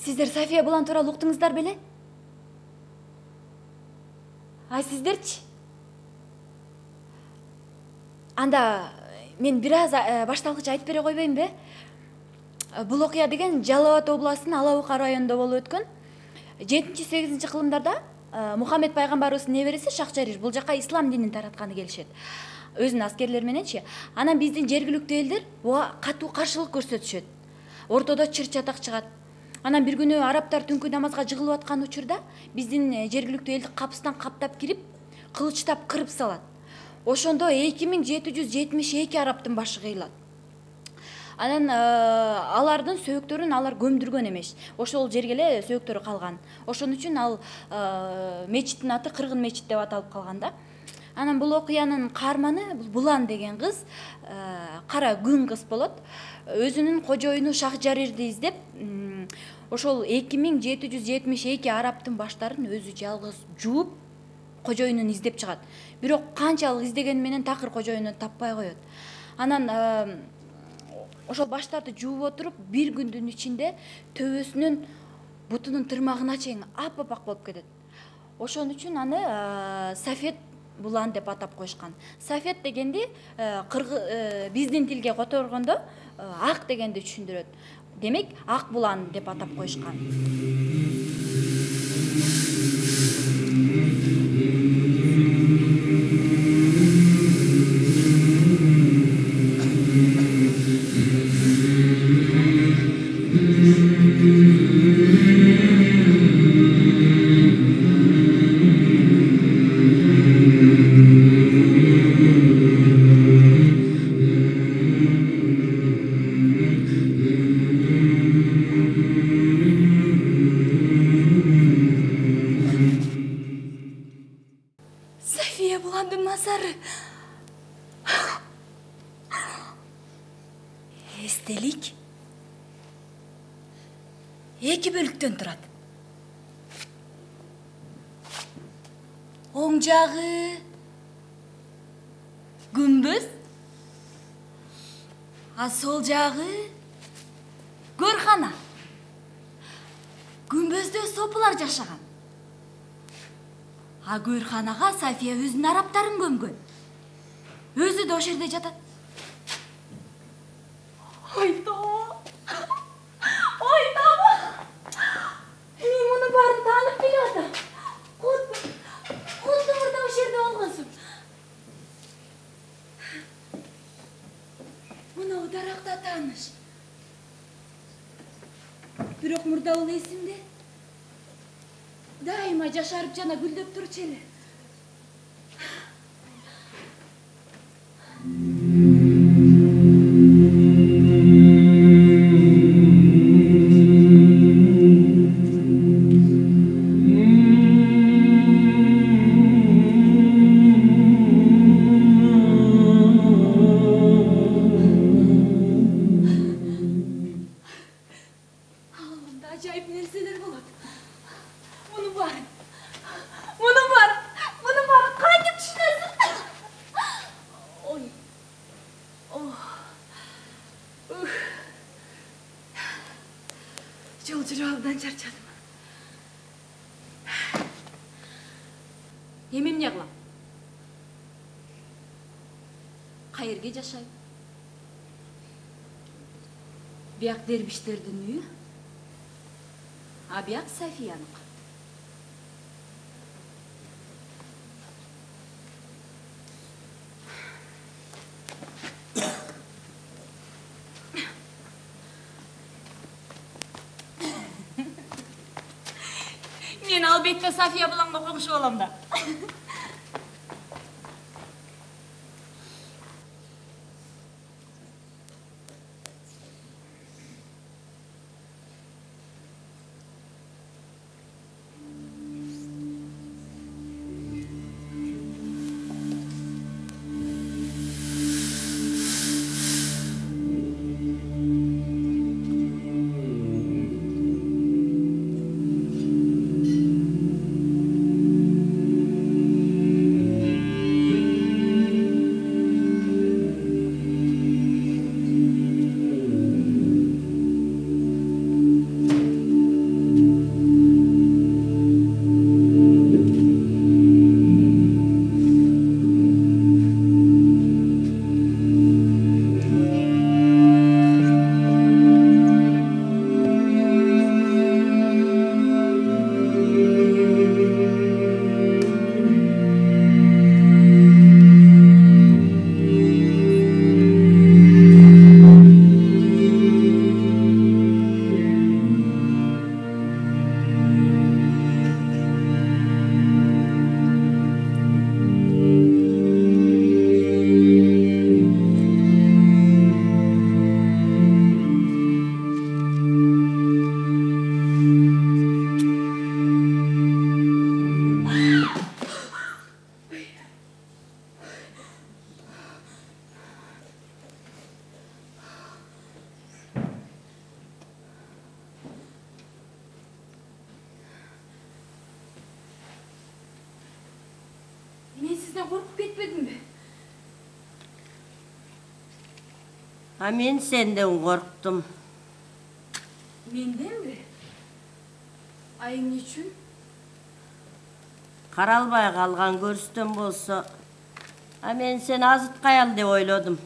Сиздер София Булан тууралуу уктуңуздар беле? Ай сиздерчи? Анда мен бир аз башталгыч айтып бере койбоймбу? Бул окуя деген Жалал Абад областынын Ала Бука районунда болуп өткөн. 7-8 кылымдарда Мухаммед пайгамбарыбыздын небереси Шахжарир бул жака ислам динин таратканы келишет. Өзүнүн аскерлери мененчи. Анан биздин жергиликтүү элдер буга катуу каршылык көрсөтүшөт. Ортодо чыр чатак чыгат. Анан бир күнү арабтар түнкү намазга жыгылып аткан учурда биздин жергиликтүү элди капысынан каптап кирип, кылычтап кырып салат. Ошондо 2772 арабтын башы кыйылат. Анан алардын сөөктөрүн алар көмдүргөн эмес. Ошол жерге эле сөөктөрү калган. Ошон үчүн ал мечиттин аты Кыргын мечит деп аталып калган да. Анан бул окуянын каарманы Булан деген кыз, кара күн кыз болот. Өзүнүн кожоюну Шахжарирди издеп, ошол 2772 арабтын баштарын өзү жалгыз жууп, кожоюнун издеп чыгат. Бирок канчалык издеген менен такыр кожоюнун таппай коет. Анан ошол баштарды жууп отуруп, бир күндүн ичинде төбөсүнүн бутунун тырмагына чейин ап-апак болуп кетет. Ошон үчүн аны Сафет Булан деп атап коюшкан. Сафет дегенди биздин тилге которгондо ак дегенди түшүндүрөт. Демек, Ак Булан деп атап коюшкан. София Буландын мазары. Эстелик 2 бөлүктөн турат. Оң жагы күмбөз, а сол жагы көркана. Күмбөздө сопулар жашаган. А көрканага София өзүнүн араптарын көмгөн. Өзү да ошол жерде жатат. Ойдоба. Мен муну баарын таанып билатам. Кудду мурда ошол жерде болгонсуң. Мына даракта тааныш. Бирок мурда бул эсимде. Дайыма жашарып жана гүлдөп турчу эле. Алында ажайып нерселер болот. Муну бар кантип түшүнөсүң? Ой. Жол жүрүп абдан чарчадым. Эми эмне кылам? Каерге жашайм? Бияк дербиштердин үйү, а бияк Софиянык. Мен албетте София Буланга коңшу болом да. сізден қорқып кетпедім бе? Мен senden korktum. Menden mi? Ay niçin? Karalbay kalgan görüsten bolsa, men seni azıtkayal dep oyladım.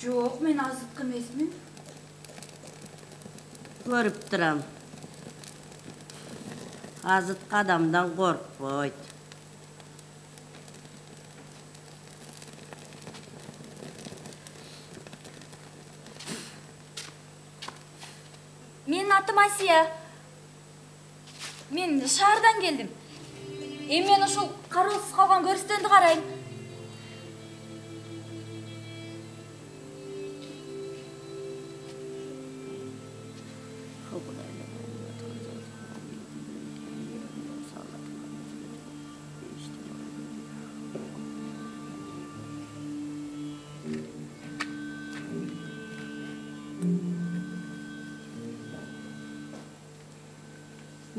Жоқ, мен азытқы емесмін. Görüp duram. Azıtkı adamdan korkpoyt. Менің атым Асия. Мен шаардан келдім. Мен ошол кароосуз калган көрүстөндү карайм.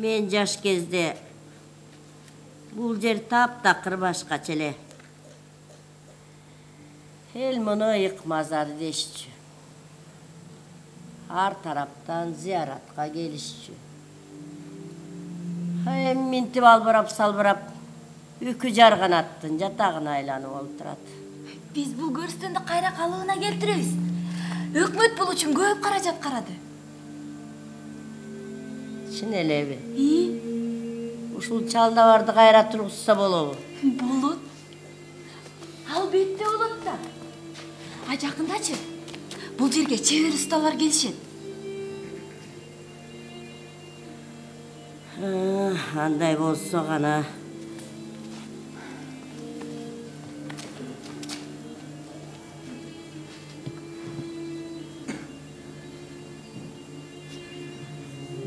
Men jaş кезде bul jer taap-takır başkaça ele. El muну ıyık mazarı deşçü. Har taraptan ziyaratga gelişçü. Hem mintip albırap salbırap үкі жарган аттын жатагына айланып олтурат. Биз бул көрүстөндү кайра калыбына келтиребиз. Өкмөт бул үчүн көп каражат карады. Чын элеби? Ушул чалдабарды кайра тургузса болобу? Болот. Албетте болот да. Жакындачы бул жерге чебер усталар келишет. Андай болсо гана.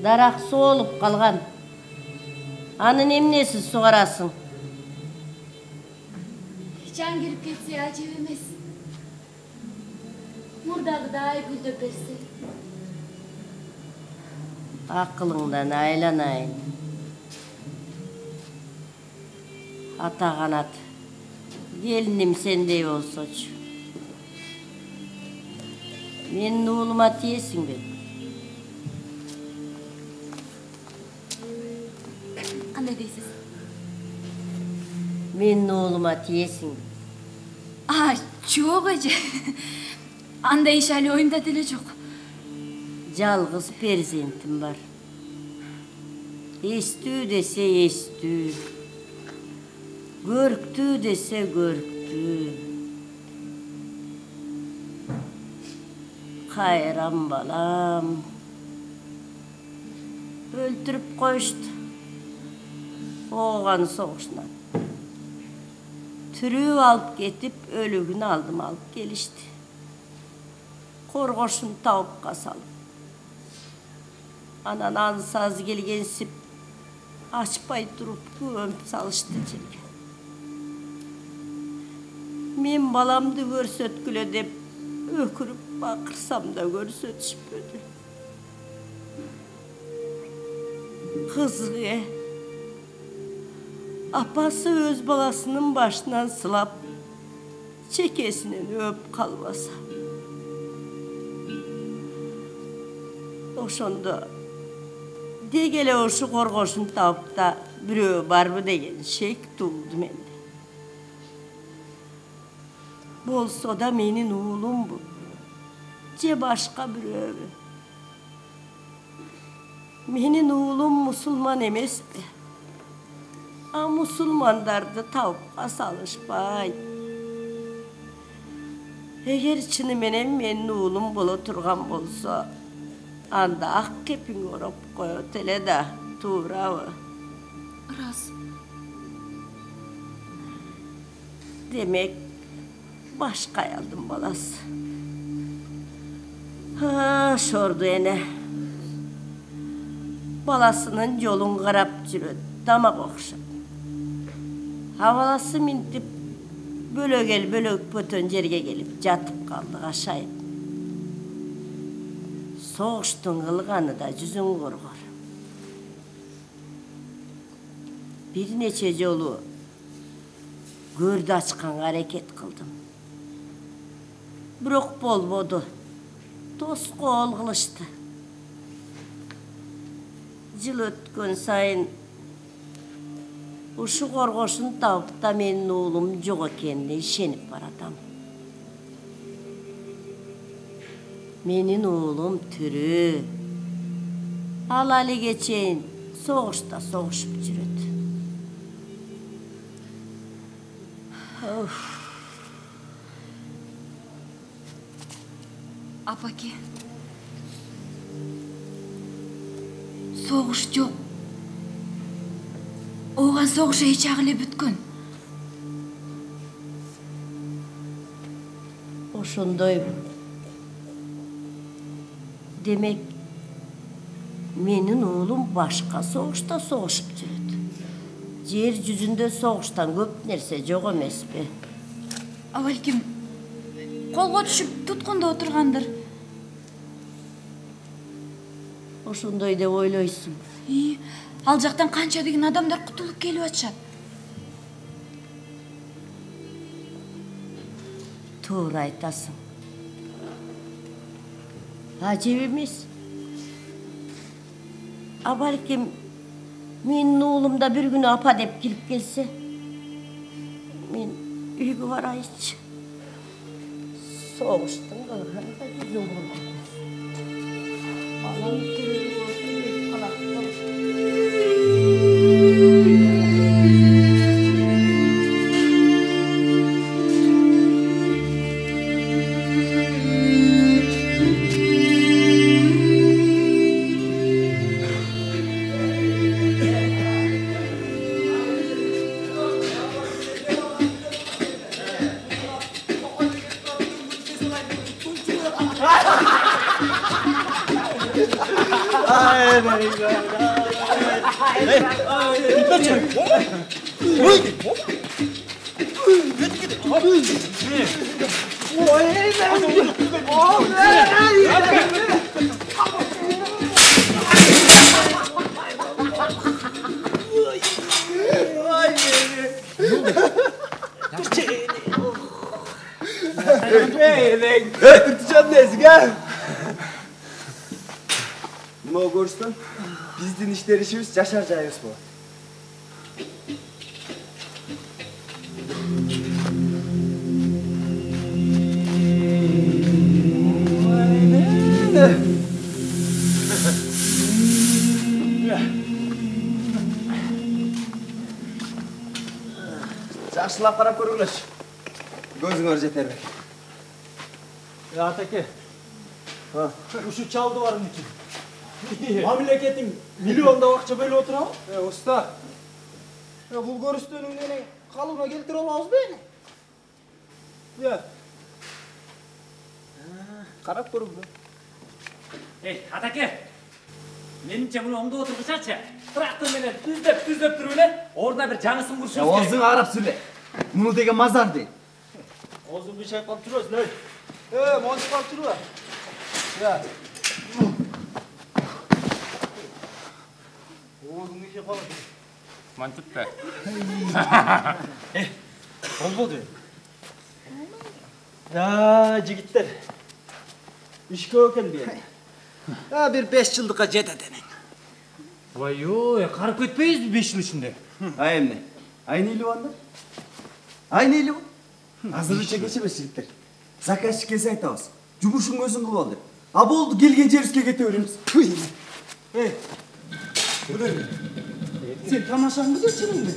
Дарак соолуп калган. Анын эмнеси сугарасың? Жан кирип кетсе ажып эмес. Мурдагыдай гүлдөп берсе. Акылыңдан айланайын. Ата канат. Келиним сендей болсочу. Менин уулума тиесиңби? Кандай дейсиз? Менин уулума тиесиңби? Жок эже. Андай иш али оюмда деле жок. Жалгыз перзентим бар. Эстүү десе эстүү. Көрктүү десе көрктүү. Кайран балам. Өлтүрүп коюшту. Ооган согушунан. Түрүү алып кетип, өлүгүн алдым алып келишти. Коргошун табыпка салып. Анан ансаз келгенсип, ачпай туруп көмүп салышты жерге. Мен баламды көрсөткүлө деп өкүрүп бакырсам да көрсөтүшпөдү. Кызы апасы өз баласынын башынан сылап, чекесинен өп калбаса. Ошондо дегеле ошу коргошун табып да бирөө барбы деген шек туулду менде. Болсо да менин уулумбу, же башка бирөөбү? Менин уулум мусулман эмеспи? Мусулмандарды табыпка салышпайт. Эгер чыны менен менин уулум боло турган болсо, анда ак кепиң ороп коет эле да, туурабы? Рас. Демек, башка аялдын баласы. Шорду эне. Баласынын жолун карап жүрөт, тамак окшоп. Баласы минтип бөлөгел бөлөк бөтөн жерге келип жатып калды кашайып. Согуштун кылганы да жүзүн коргор. Бир нече жолу Gördü açkan hareket kıldım. Bırak bolbodu. Toskol kılıştı. Yıl ötkön sayın uşu korgoşun tavıp da menin oğlum yok ekenine işenip baratam. Menin oğlum türü. Alali geçen soğuşta soğuşup jüröt. Apake. Soğuş yok. Oğan soğuşa hiç ağlı bütkün. Oşundoy. Demek menin oğlum başka soğuşta soğuşup jüröt. Yer yüzünde soğuştan köp nerse yok emes be. Balkim kolga düşüp tutkunda oturgandır. Oşundoy dep oyloysun. Al jaktan kança деген adamlar kutulup kelip atышат. Tuğra aytasın. Acep emes. Balkim menin oğlum da bir günü apa dep kilip gelse. Men uygu barayıç. Soğuştun kılganda yüzüm vurgun. Anam türü Kırtıcan nesin ha? Nima ko'rishdan bizdin ishlar ishimiz yashar joyimiz bor. Yaxshilab qarab ko'ringlar. Ko'zinglar yetar. Ya Atake. Uşu çaldı varın için. Mamleketin milyonda vakça böyle oturamam. Usta. Bu görüştüğünün kalına keltire olmaz beni. Ya. Qarab ko'ringlar. Ey, Atake! Menimcha buni oңda o'tirg'izsachi. Traktor bilan tuzlab turiblar. O'rnida bir жаңысын qurishimiz kerak. O'zing qarab sule. Buni degan mazar deydi. Ağzını bir şey yapıp duruyorsun lan. Monchi qolib turibdi. Ya. O'zini işe falan. Mantıklı. Olmadı. Ya jigitler. İşke öken bir yer. Ya bir 5 yıllık'a jet edenin. Vay yo, qarib ketmeyiz mi 5 yıl içinde? Ay emne. Aynı ili vanda. Aynı ili. Hazırlıkça geçemez jigitler. Zakazчы келсе айтабыз. Жумушуң өзүң кылып ал деп. А болду, келген жерибизге кете беребиз. Sen tamaşanı geçirin mi?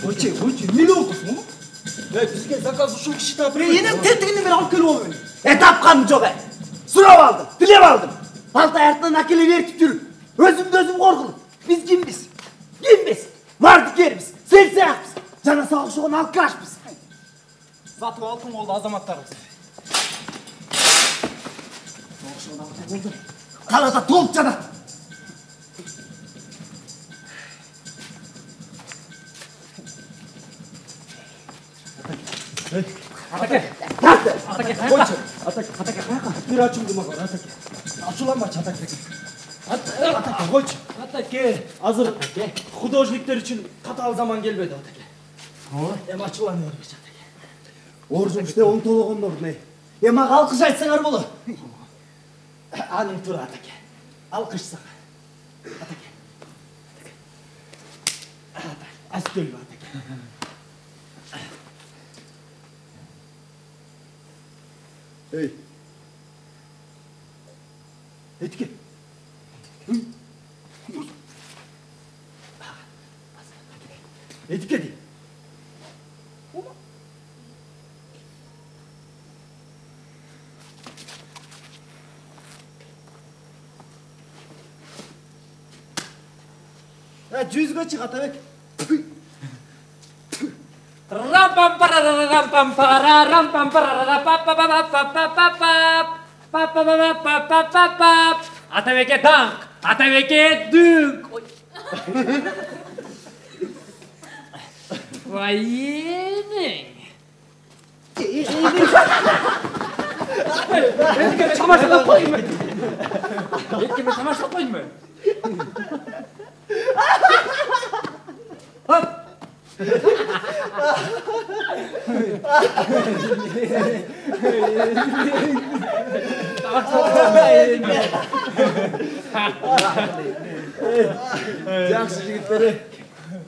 Oyçe, ne oldusun? Bizge zakaz uşul kişi tapırıyor. Yenem tetiğini bir alıp kelip al beni. Tapkanım çok ay. Surap aldım, dilep aldım. Balta ayaktan akele verip yürü. Özüm korkulum. Biz kimbiz? Kimbiz? Vardık yerimiz. Serseyakbiz. Cana sağlık şoğun alkıraşbız. Zatı altın oldu azamatlarımız. Kalada toluk cana. Atake. Oyçe, Atake. Bir açıldı mı var Atake? Açılanma Atake. Atake, oyçe. Atake. Hazır hudojnikler için hatalı zaman gelmedi Atake. Em açılan örgüç Атеке. Ор жұмышта оң толығын не? Мага алкыш айтсаңар болот. Анын тур Атеке. Алкыш сага. Атеке. Askölü Атеке. Ey. Etike. Etike değil. Ya cüzgü çık Atabek. Ram pam parara ram pam para ram pam parara pa pa pa pa pa pa pa pa pa pa pa pa pa pa. Atabek'e dank, Atabek'e dünk. Oy. Vay yeğenin. Etkime çamaşırla koyayım mı? Etkime çamaşırla koyayım mı? Hop. Жақсы жігіттері.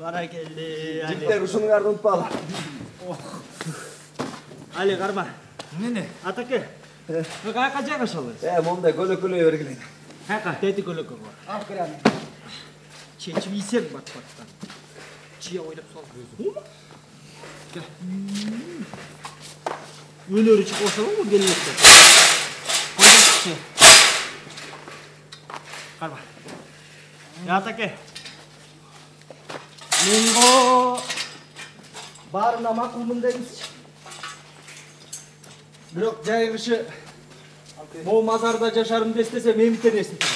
Бара келди. Жігіттер ұшыныңарды ұмытпалы. Али карма. Нене? Атеке. Каяка жайгашабыз? Момда көлөкөлөй бергилейин. Каяка? Тети көлөкө бар. Ал кирем. Чечип ийсең бат-баттан. Чия ойлап сол. Кел. Өлөрү чыгып алсаң го келмекте. Койдукчу. Карма. Атеке. Менго баарына макулмун деңизчи. Бирок жайгышы могу мазарда жашарым дестесе мемиттен эстетем.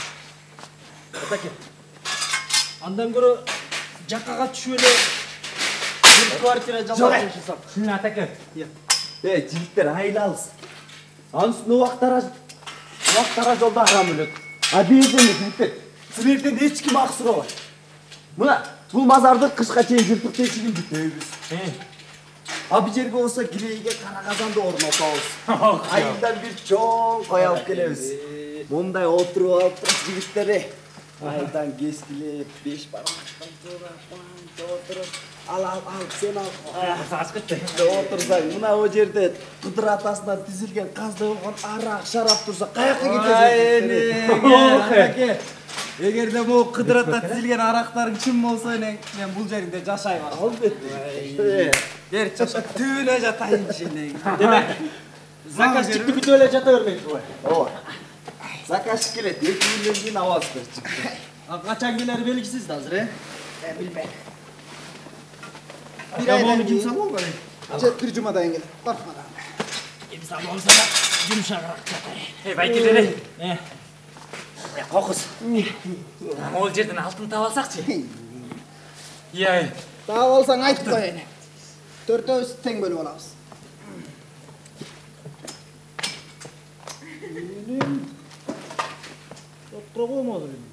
Атеке. Андан көрө жаккага түшүп эле бир квартира жалдап жашасам. Шын Атеке. Жігіттер айлалыс. Ансын уақыттара жолда арам өлөт. Берден жігіттер. Сілерден ешкім ақсыра бар. Мына, бұл мазарды қышқа чейін жыртық текшігін бүтөйбіз. Абы жерге болса кирейге қара қазанды орнатабыз. Айылдан бір чоң қой алып келебіз. Мұндай отырып алып жігіттері. Айдан кескілеп, беш бармақтан отырып. Ал, сен ал. Сашқытты. Отырсаң, мына о жерде Қыдыр атасынан тізілген қазда болған арақ, шарап тұрса, қаяққа кетесің? Атеке. Эгерде могу Кыдыр ата тизилген арактарың чын болсо, мен бул жеринде жашайм. Албетте. Бер түбүнө жатайынчы. Демек, заказчикти күтүп эле жата бермейт бул. Ооба. Заказчик келет, 2 күндөн кийин абаз берчик. Качан келери белгисиз да азыр, Билбейм. Bir aydan kimse mi olur? Bir cumadan gel. Korkmadan. Kimse olsa da yumuşak Ey baykeleri. Kokuz. Ol жерден алтын таап алсакчы. Iya. Daha olsan aytıp koyayım. Dörtöz teң bölüp alabız. Otura koymadı benim.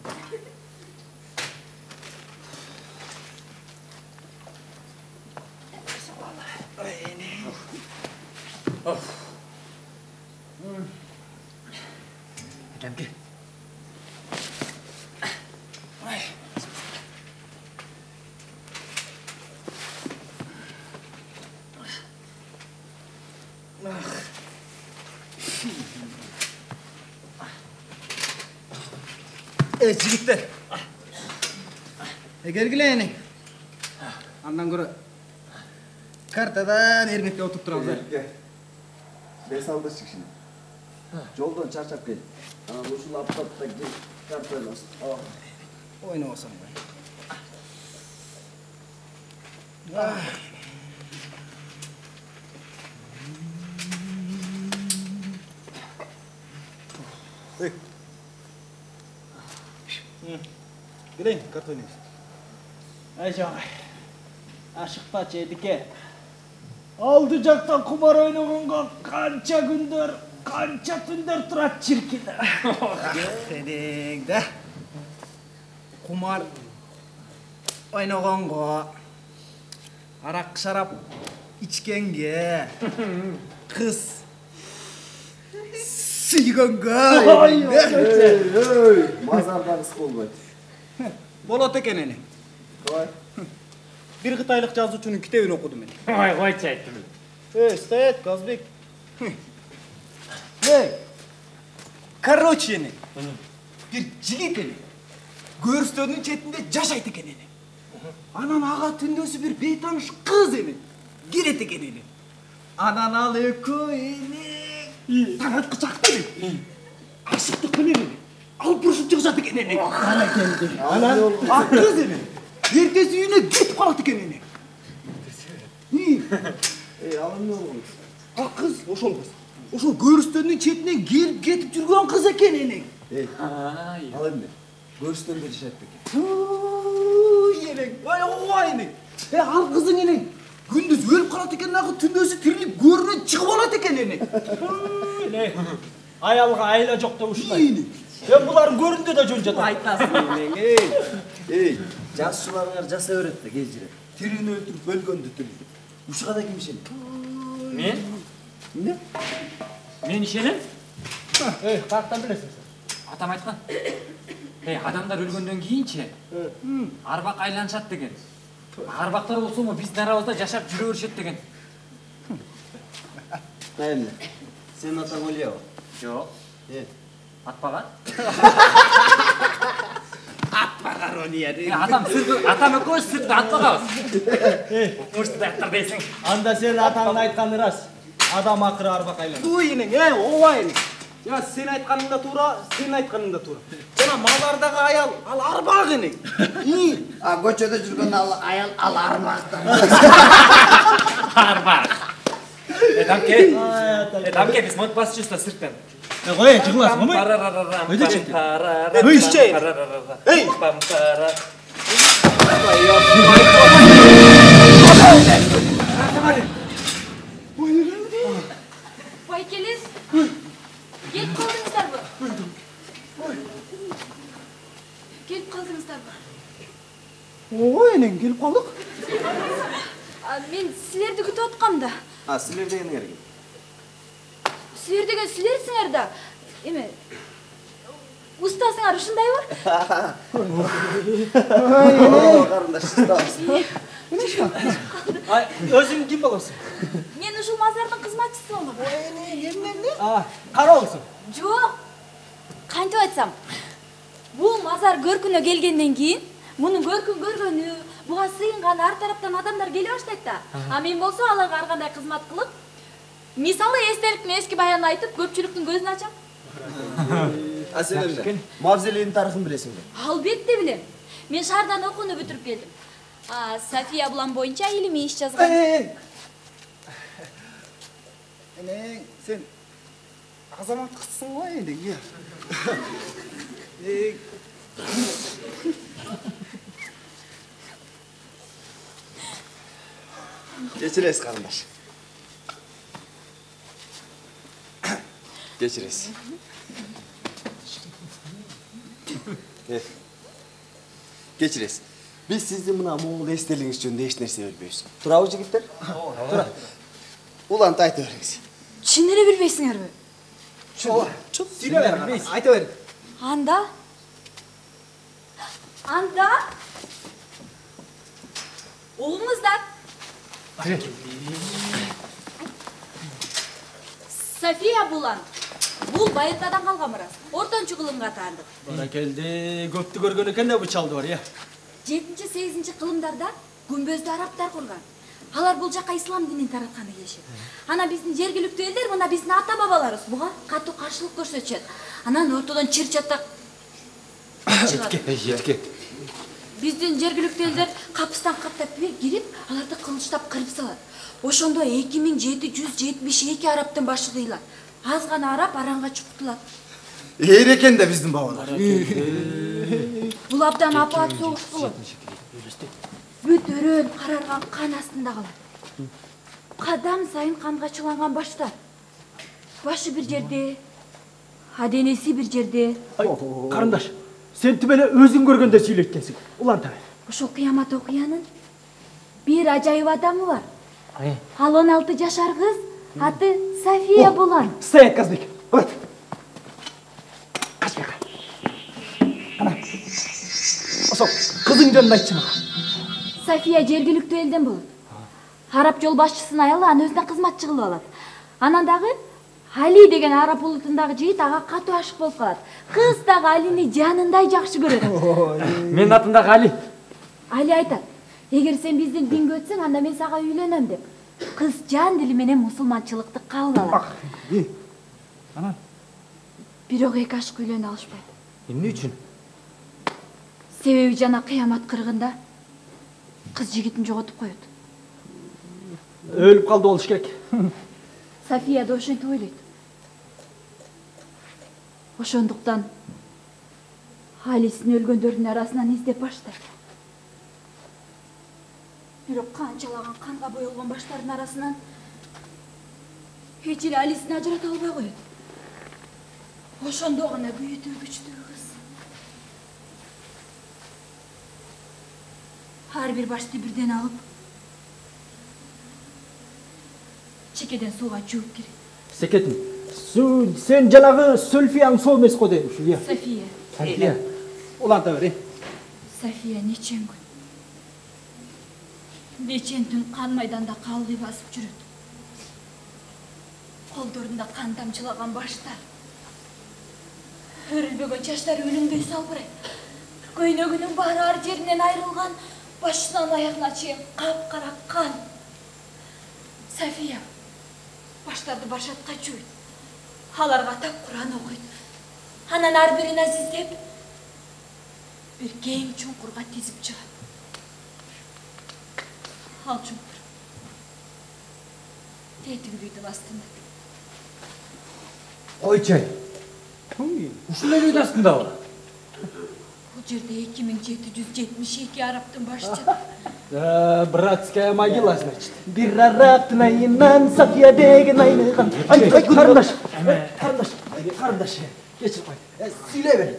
Әкәмге. Jigitler. Egergileyin. Andan görü. Kartadan ermekte oturup turabız. Bes aldı çık şimdi. Joldan çarçap gel. Ana uşul aptatda gel. Kartayla olsun. Oyna olsam. Gelin kart oynayız. Ayşe aşıkta çeydike. Aldıcaktan kumar oynaganga kança gündür, kança tündür turat çirkinler. Dedin de. Kumar oynaganga Arak şarap içkenge. Kız. Süygenge. Mazardan kız olmaydı. Bolat eken ene. Bir Kıtaylık yazıcının kitabını okudum ene. Oy çaytım. Stayet Gazbek. Ne? Короче ene. Bir jigit ene. Görüstönün chetinde jaşayt eken ene. Anan ağa tündösü bir beytanış kız ene. Giret eken ene. Anan aleko ene. Tanat kıçakta ene. Aşıktık ene. Al buruşup çıkacak eken ene. Kara geldi. Anan ak kız ene. Ertesi güne git kalat eken ene. Alın ne olmuş? Ha kız, oşol kız. Oşol görüstönün chetine gelip getip жүрген kız eken ene. Alın ne? Görüşten beri şart peki. Ene, vay oğa ene. Al kızın ene. Gündüz ölüp kalat eken nakı tündösü tirilip görüne çıkıp alat eken ene. Ne? Ayalga ayla çok da uşulay. Ene. Ben bunların göründe de jön jatam. Aytlasın ene. Ey, jasçılarına jasa öğretti gezire. Tirini öldürüp bölgöndü tirini. Uşağa da kim işeni? Men? Ne? Men işenim? Kalktan bilesin sen. Atam aytқан. Адамдар өлгөндөн кийинчи арбак айланышат деген. Арбактар болсо му биздин арабызда жашап жүрө беришет деген. Emre, senin atan oluyor. Жок. Атпаган. Atpagar onu ya. Атам экөөбүз сыртта атпагабыз. Укмушту дактар дейсиң. Анда sen атаңын айтканы рас. Адам акыры арбак айлан. Duy ene, oğa ene. Ya sen aytkanın da tuğra, sen aytkanın da tuğra. Jana mazardagı ayal, al arbaq ene. Ha, koçada жүрген ayal alarmakta. Арбак. Дамке биз мод басчыбыз да сырттан. Koyun çıkmasın mı? Öyle çekti. Hey işte. Hey. Байкелер, келіп қалдыңыздар ба? Келіп қалдыңыздар ба? Oğa ene, gelip kaldık. Мен сілерді күтіп отқам да. Ha, sizler de yanına gelin. Сілер деген сілерсіңер да. Еме, ұстасыңар ұшындай ба? Oo, karındaş, siz Özün kim bolosун? Мен ұшыл мазардың қызматшысымын. Кара болсун. Жоқ, қантип айтсам, бұл мазар көркүнө келгенден кейін, мұның көркүн көргөнү, буга сыйынган ар тараптан адамдар келе баштайт да. А мен болсо аларга ар кандай кызмат кылып, мисалы эстеликтин эски баянын айтып, көпчүлүктүн көзүн ачам. Aselem de. Mavzeliğin tarihini bilesin de. Албетте билем. Мен шаардан окууну бүтүрүп келдим. София Булан боюнча илимий иш жазган. Ene, sen azamat kızsın o ene, ya. Geçiriz kardeş. Geçiriz. Evet. Geçiriz. Biz sizin buna Moğol esteliğiniz için hiç neresi ölmüyoruz. Turavcı gitler. Tura. Ulan tayt öğrensin. Чын эле билбейсиңерби? Söyle ver, ayta ver. Анда? Анда? Угуңуздар. София Булан. Бул байыртадан калган мурас. Ортончу кылымга таандык. Бара келди, көптү көргөн экен да бу чалды бар я. 7-8 кылымдарда күмбөздү арабтар курган. Алар бул жака ислам динин таратканы келишет. Ана биздин жергиликтүү элдер мына биздин ата бабаларыбыз буга катуу каршылык көрсөтүшөт. Анан ортодон чыр чатак чыгат. Биздин жергиликтүү элдер капыстан каптап кирип, аларды кылычтап кырып салат. Ошондо 2772 арабтын башы кыйылат. Аз гана араб аранга чукутулат. Eğer eken de bizim babalar. Бул абдан апаат согуш болот. Бүт өрөөн карарган кан астында калат. Кадам сайын канга чыланган баштар. Башы бир жерде, денеси бир жерде. Карындаш, sen tümene özün görgönde süйлөйт экенсиң. Улан таба. Ошол кыямат окуянын bir acayip adamı var. Al 16 yaşar kız. Adı Safiye Bulan. Sayet Kazbek. Evet. Kaç beka. Ana. Osok, kızın canını aytçı Safiye жергиликтүү элден болот. Араб жол башчысынын аялы аны өзүнө кызматчы кылып алат. Анан дагы Али деген араб улутундагы жигит ага катуу ашык болуп калат. Кыз дагы Алини жанындай жакшы көрөт. Менин атым дагы Али. Али айтат, эгер сен биздин динге өтсөң, анда мен сага үйлөнөм деп. Кыз жан дили менен мусулманчылыкты кабыл алат. Анан? Бирок эки ашык үйлөнө алышпайт. Эмне үчүн? Себеби жана кыямат кыргында кыз жигитин жоготуп коет. Өлүп калды болуш керек. София да ошентип ойлойт. Ошондуктан Алисин өлгөндөрдүн арасынан издеп баштайт. Бирок канчалаган канга боелгон баштардын арасынан эч эле Алисин ажырата албай коет. Ошондо гана күйүтүү күчтүү кыз. Ар бир башты бирден алып, чекеден сууга жууп кирет. Секетин. Сен жанагы Сульфияң сол эмес го дейм ушу, иә. София. София. Уланта бер, София нечен күн. Нечен түн кан майданда калгый басып жүрөт. Колдорунда кан тамчылаган баштар. Өрүлбөгөн чачтары өлүмдөй салбырайт. Көйнөгүнүн баары ар жеринен айрылган, башынан аягына чейин капкара кан. София баштарды башатка жууйт. Аларга так Куран окуйт. Анан ар бирин азиздеп бир кең чуңкурга тизип чыгат. Ал чуңкур тетиги үйдүн астында. Койчу. Ушундай үйдүн астындабы? Бул жерде 2772 араптын башчы. Братская могила, значит. Bir Arap'ın ayından Safiye деген aynagan. Ay kardeş. Kardeş. Geçir koy. Söyle ver.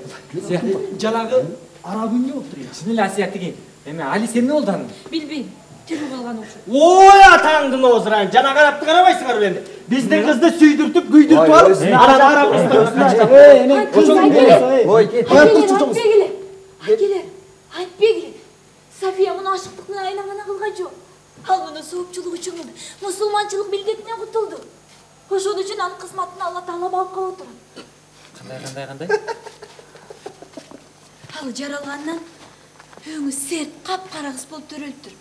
Janagı Arap ünlü oturuyor. Bismillah сияқтыгин. Эме Али сен эмне болду аны? Билбейм, тирүү калган окшойт. Ой атаңдын озуран, жана карапты карабайсыңар бенди. Биздин кызды сүйдүртүп, күйдүртүп алып, анан араб Келер, айтпегиле. София муну ашыктыктын айнагана кылган жок. Ал муну соопчулук үчүн кылды. Мусулманчылык милдетинен кутулду. Ошон үчүн анын кызматын Алла Таала багып калып турат. Кандай? Ал жаралгандан өңү серт, капкара кыз болуп төрөлүптүр.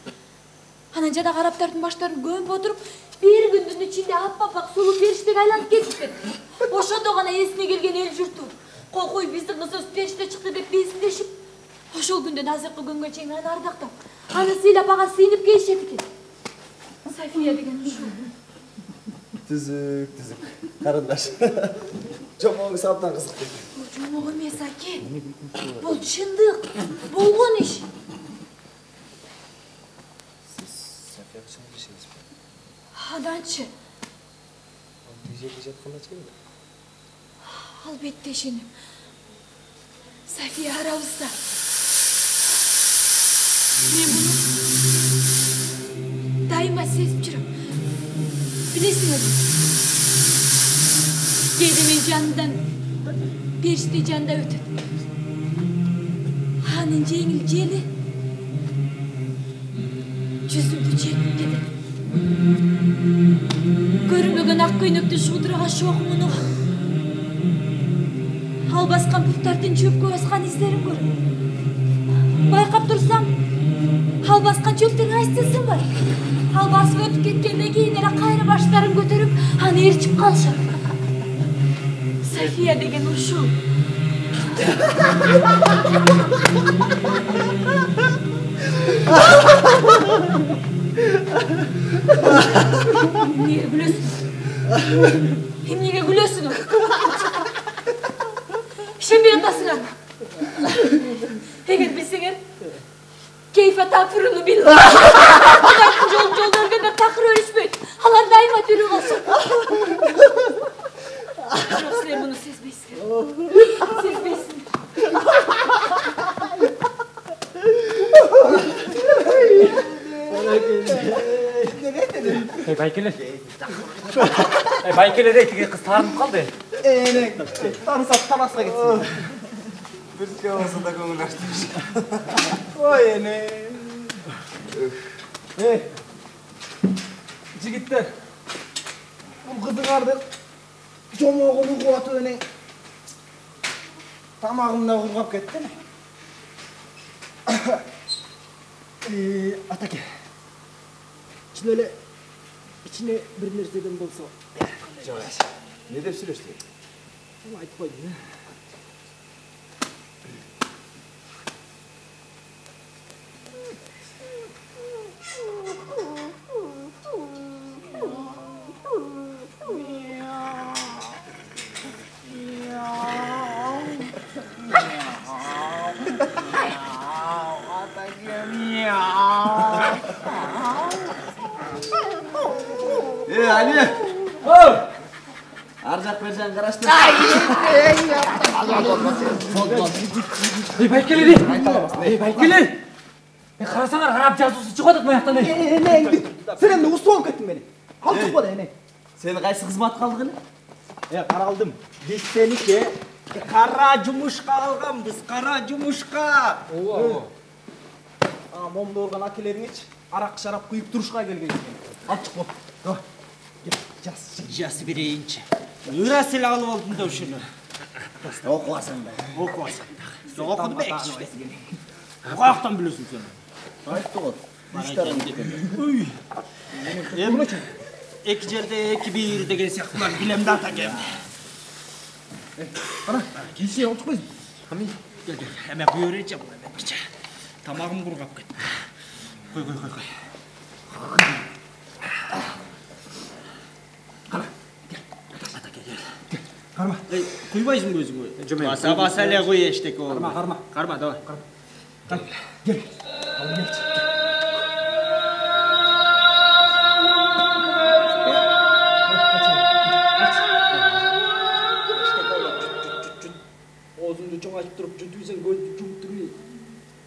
Анан жада араптардын баштарын көмүп отуруп, бир күндүн ичинде аппак сулуу периштеге айланып кетиптир. Ошондо гана эсине келген эл журту койкой биздин кызыбыз периште чыкты деп безиндешип, ошол күндөн азыркы күнгө чейин аны ардактап, аны сыйлап ага сыйынып келишет экен. София деген ушул. Түзүк. Карындаш. Жомогу саптан кызык. Бул жомок эмес аке. Бул чындык. Болгон иш. Софияга чын билишесизби? Аданчы. Жерге жатканда чейин. Албетте ишенем. София арабызда. Мен буну дайыма сезип жүрөм. Билесиңерби? Кээде мен жанынан периште жанда өтөт. Анын жеңил жели жүзүмдү жетип кетет. Көрүнбөгөн ак көйнөктү жуудураган шоқ мунуга ал баскан буттардын чөпкө баскан издерин көрөм. Байкап турсам, ал баскан чөптүн кайсысын бар? Ал басып өтүп кеткенден кийин эле кайра баштарын көтөрүп, аны ээрчип калышат. София деген ушул. Эмнеге күлөсүң? Эмнеге күлөсүң? Ишенбей атасыңар. Эгер билсеңер, кейфа такфируну билла. Кудайдын жолун өргөндөр такыр өлүшпөйт. Алар дайыма тирүү калсын. Бирок силер муну сезбейсиңер. Сезбейсиңер. Байкелер. Байкелер этиге кыз таарынып калды. Эне, танысап танасқа кетсін. Бізге болса да көңіл аштырыш. Ой, эне. Жігіттер, бұл қызыңарды жомоғының қуаты өне тамағымда құрғап кетті. Атаке, içine bir нәрседен болса. Жоқ, не деп сөйлесті? Оны айтып қойдым. Ali! Ар жақ бер жағын қарашты. Байкелер. Байкелер. Қарасаңар, қарап жазусы шығып жатыр маяқтан. Сен енді ұсты болып кеттің мені. Ал шықпа да, ене. Сен қайсы қызмат қалдығын? Қаралдым. Біз сеніке қара жұмышқа алғанбыз, қара жұмышқа. Момды орған әкелеріңеч, арақ шарап құйып тұрышқа келген екен. Ал шықпа. Жасы берейінші. Үрәсіл алып алдым да үшіні. Оқуасың да. Оқуасың. Оқуды ба әкшілі? Қаяқтан білесің сен? Айтты ғой. Екі жерде екі бейір деген сияқтылар білемді ата кем. Қара, келсе алып шықпайсың. Кел. Әмә бұйырет жа бұл әмә кірчі. Тамағым құрғап кетті. Қой. Қарма. Құйбайсың өзің ой. Баса әле қой ештек ол. Қарма, давай. Кел. Ал келші. Оозыңды чоң айтып тұрып, жүтүйсен көзді жұмып тұрмай.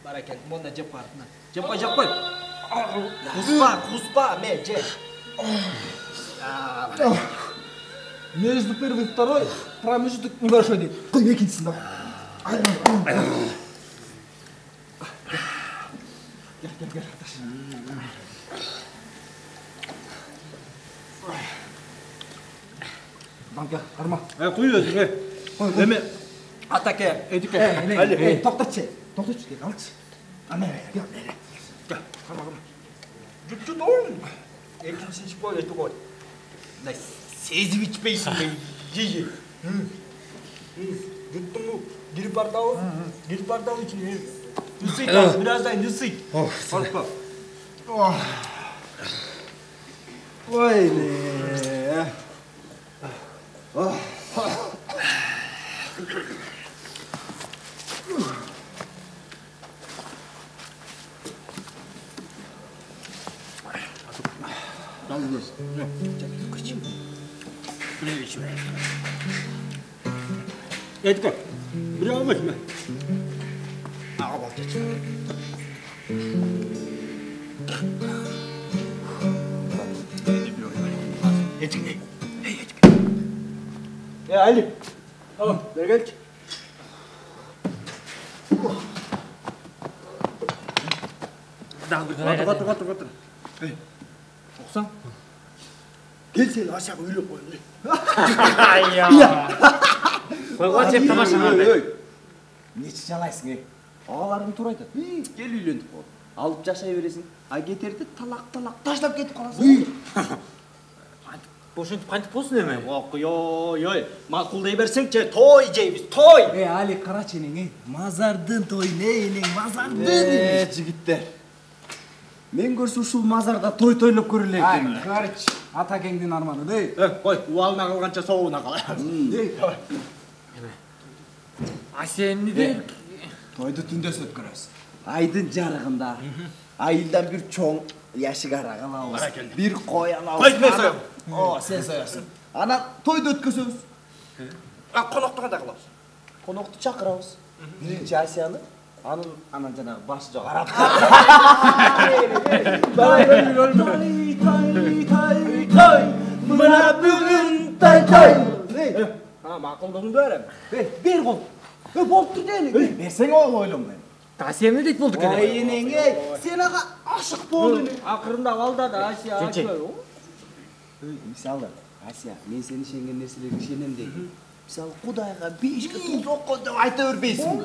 Бара кел, монда жеп қартына. Жеп қой. Құспа, ме, жеп. Между первый и второй промежуток небольшой дед. Қой екіншісін да. Гел. Банка, қарма. Құй өзің, Әме, атаке, өдіке. Тоқтыршы, дед, алшы. Гел. Қарма. Жүтчі доғын. Екіншісін шықпай өті қой. Сезіп içpейсің бей, жей. Жұттың мұ, гіріп бардауы үшін. Нүсей тағы, біраздай нүсей. Алыпа. Ой, не. Edgar, bir al bakayım. Ağa bak geç. Ali. Tamam, ver gel. Otur. Оқсан. Gel seni aşağı öyle koy. Қойға жеп тамашалады. Нечі жалайсың, Ағаларың тура айтады. Кел үйлендік бол. Алып жашай бересің. А кетерді талақ таштап кетіп қаласың. Бошентіп қантып болсын еме? Ой. Мақұлдай берсең че, той жейбіз, той. Ali Karaçe'nin mazardın toy neyinin mazardın. Жігіттер. Мен көрсі ұшыл мазарда той тойлап көрілі екен. Karıç, Atakeng'in armanı değil. Қой, уалына қалғанша соуына қала. А сен не дер? Toydu tündes ötkürüz. Айдың жарығында. Айылдан бір чоң яшік арақ алауыз. Bir қой алауыз. Қой, мен соям. О, сен соясың. Ана тойды өткіземіз. Қонақты қандай қылауыз? Қонақты шақырауыз. Бірінші Асияны, Anın janagı başı jok arap. Tay. Mına bugün tay. Ha, makıldığını berem. Bir kol. Boluptur deyli. Versene oğlum ben. Tasiyemli deyip bulduk ene. Ay yenenge, sen ağa aşık boldun. Akırında valda da Asya Çeçe. açıyor. Misалы, Asya, men seni şengen nerселерге ишенем дейм. Misалы, Кудайга 5 туз окко деп айта бербейсиң.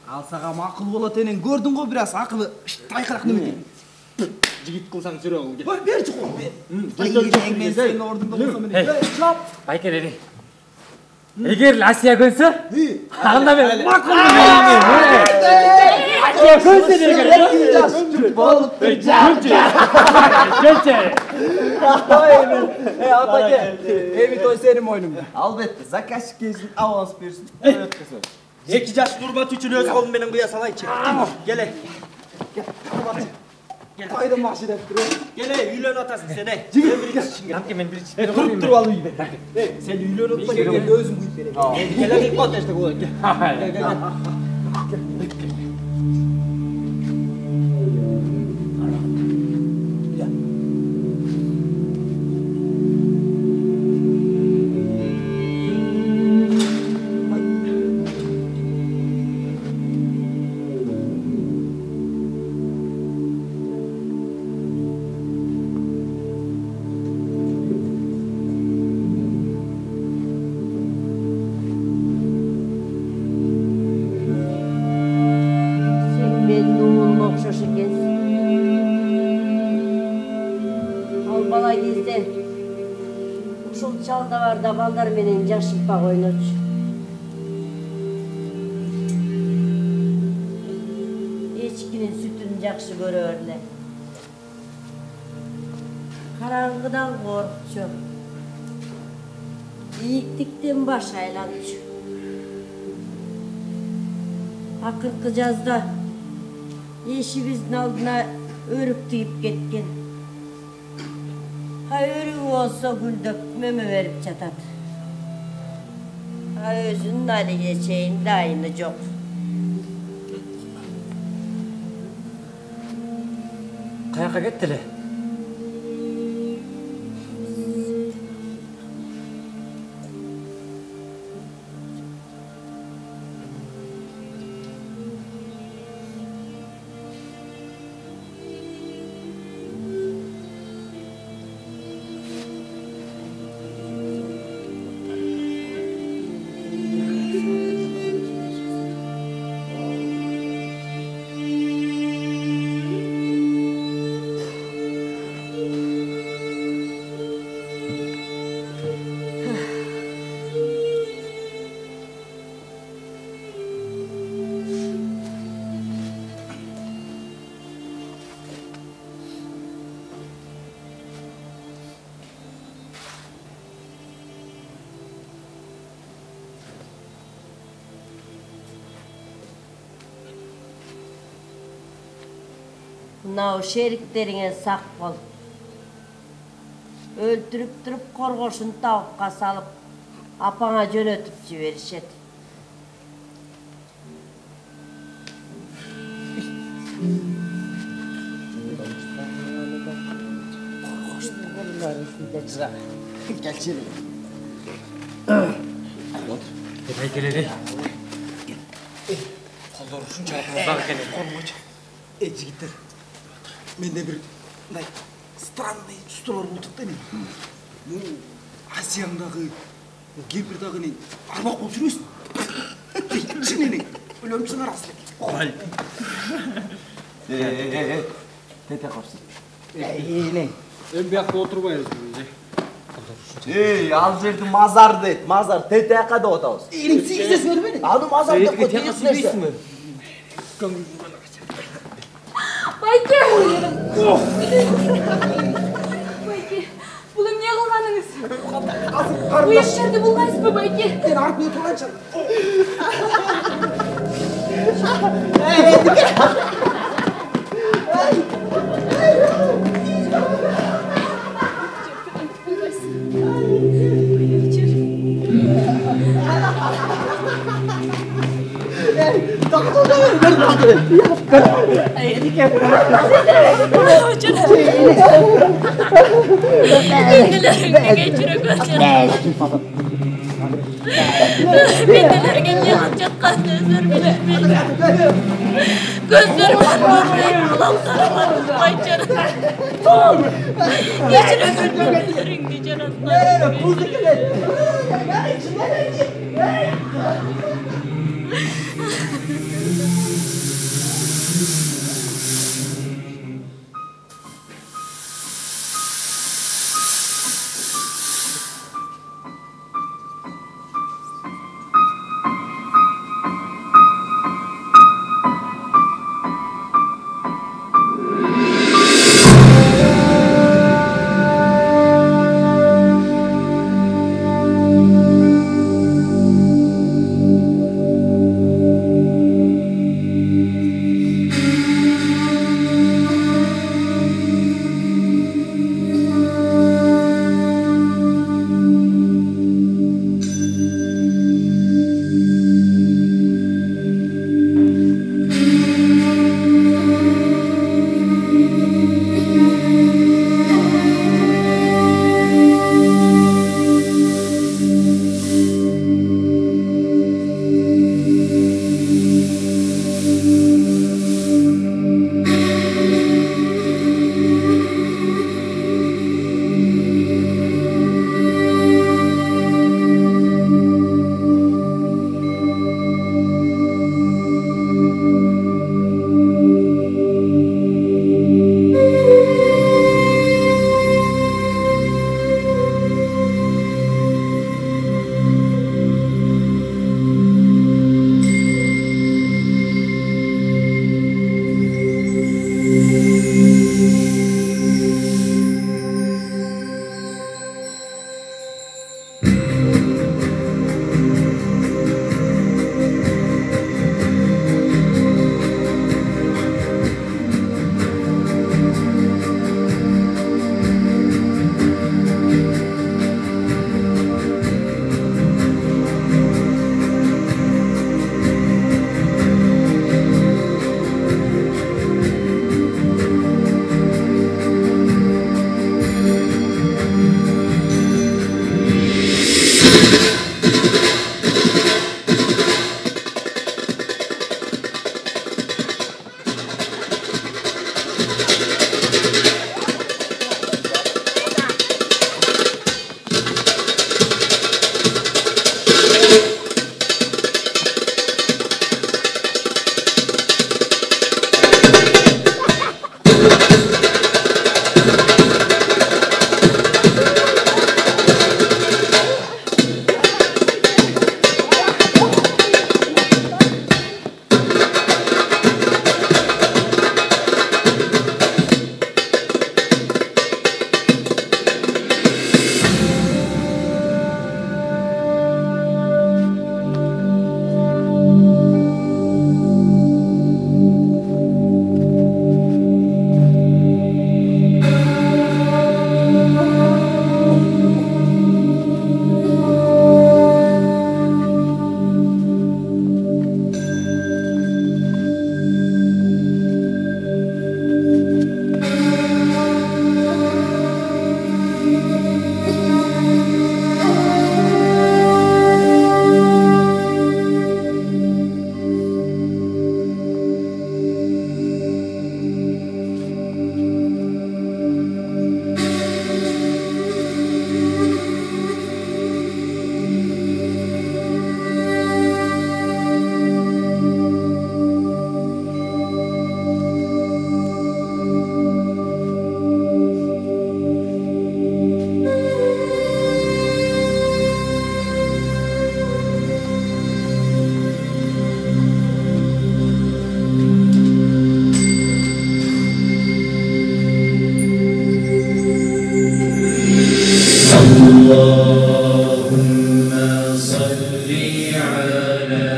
Ал сага макул болот энен, көрдүң го бир аз акылы тайкыраак неме дейм. Жигит кылсаң сүрө ол. Ой, берчи кол, бер. Ай, мен сенин ордуңда болсом Hey. эле. Чап. Байкелери. Эгер Асия көнсө, анда мен макулду Асия көнсө деген. Болуп Келче. атаке, эми той сенин мойнуңда. Албетте, заказчик келсин, аванс берсин, өткөзөм. 2 жаш урмат үчүн өз колум менен куя салайчы. Келе. Кайда макшы деп тур. Келе, үйлөнүп атасың сен. Намки мен бир Туруп ал үйбе. Сен үйлөнүп атпай Келе келе. өзүм куйуп берем. Келе кылып кот эште кой. Кел. Sen benim oğlum okşoş ekensin. Al bala gelsen. Uşul çalda var da ballar menen jaşıppak oynoç. Echkinin sütün jakşı görörler. Karangıdan korkçu. İyiktikten baş aylançı. Akırkı жазда eşimizin aldına örük tüyüp ketken. Ha örük olsa güldök meme verip çatat. Ha özünün ali geçeğin de aynı yok. Каяка кеттиле? Mınao şeriklerine sak bol. Öldürüp durup korgoşun tavukka salıp apana jönötüp jiberişet. Келчи. Байкелери. Колдор ушунча Узак экен. Жигиттер. Менде бир мындай странный чувстволор болуп да мен. Бул Асияң дагы, кемпир дагы не арбак болуп жүрөсүн. Чын эле. Өлөмчүн арасы. Кол. Тете капсын. Эйлең. Эми биякта отурбайбыз. Ал жерди мазар дейт, мазар. Тетеяка деп атабыз. Эйлең сигиздесиң эле. Аны мазар деп коет. Байке! Байке, бұл не қылғаныңыз? Bu işlerde bulmayız mı Bayke? Мен арып не турганчы. Kendilerini geçirip öldürün. Kendilerine yatacakkan özür dilerim. Gözlerime vurmayın, kulaklarıma vurmayın canım. Ne olur. Geçirip öldürün diye canım. اللهم صل على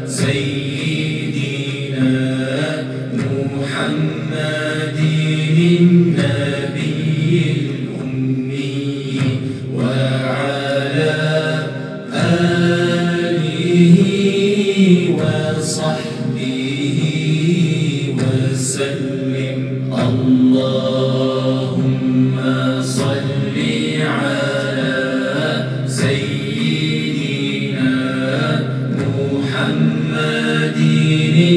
سيدنا محمد النبي الأمي وعلى آله وصحبه على سيدنا محمد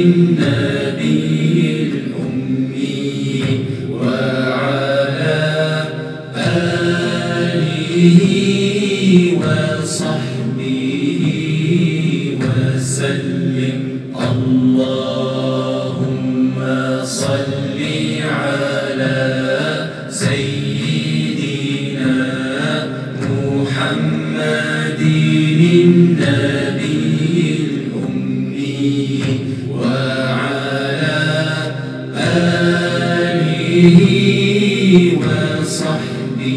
النبي الأمي وعلى آله وصحبه وسلم اللهم صل على سيدنا محمد النبي الأمي وعلى آله وصحبه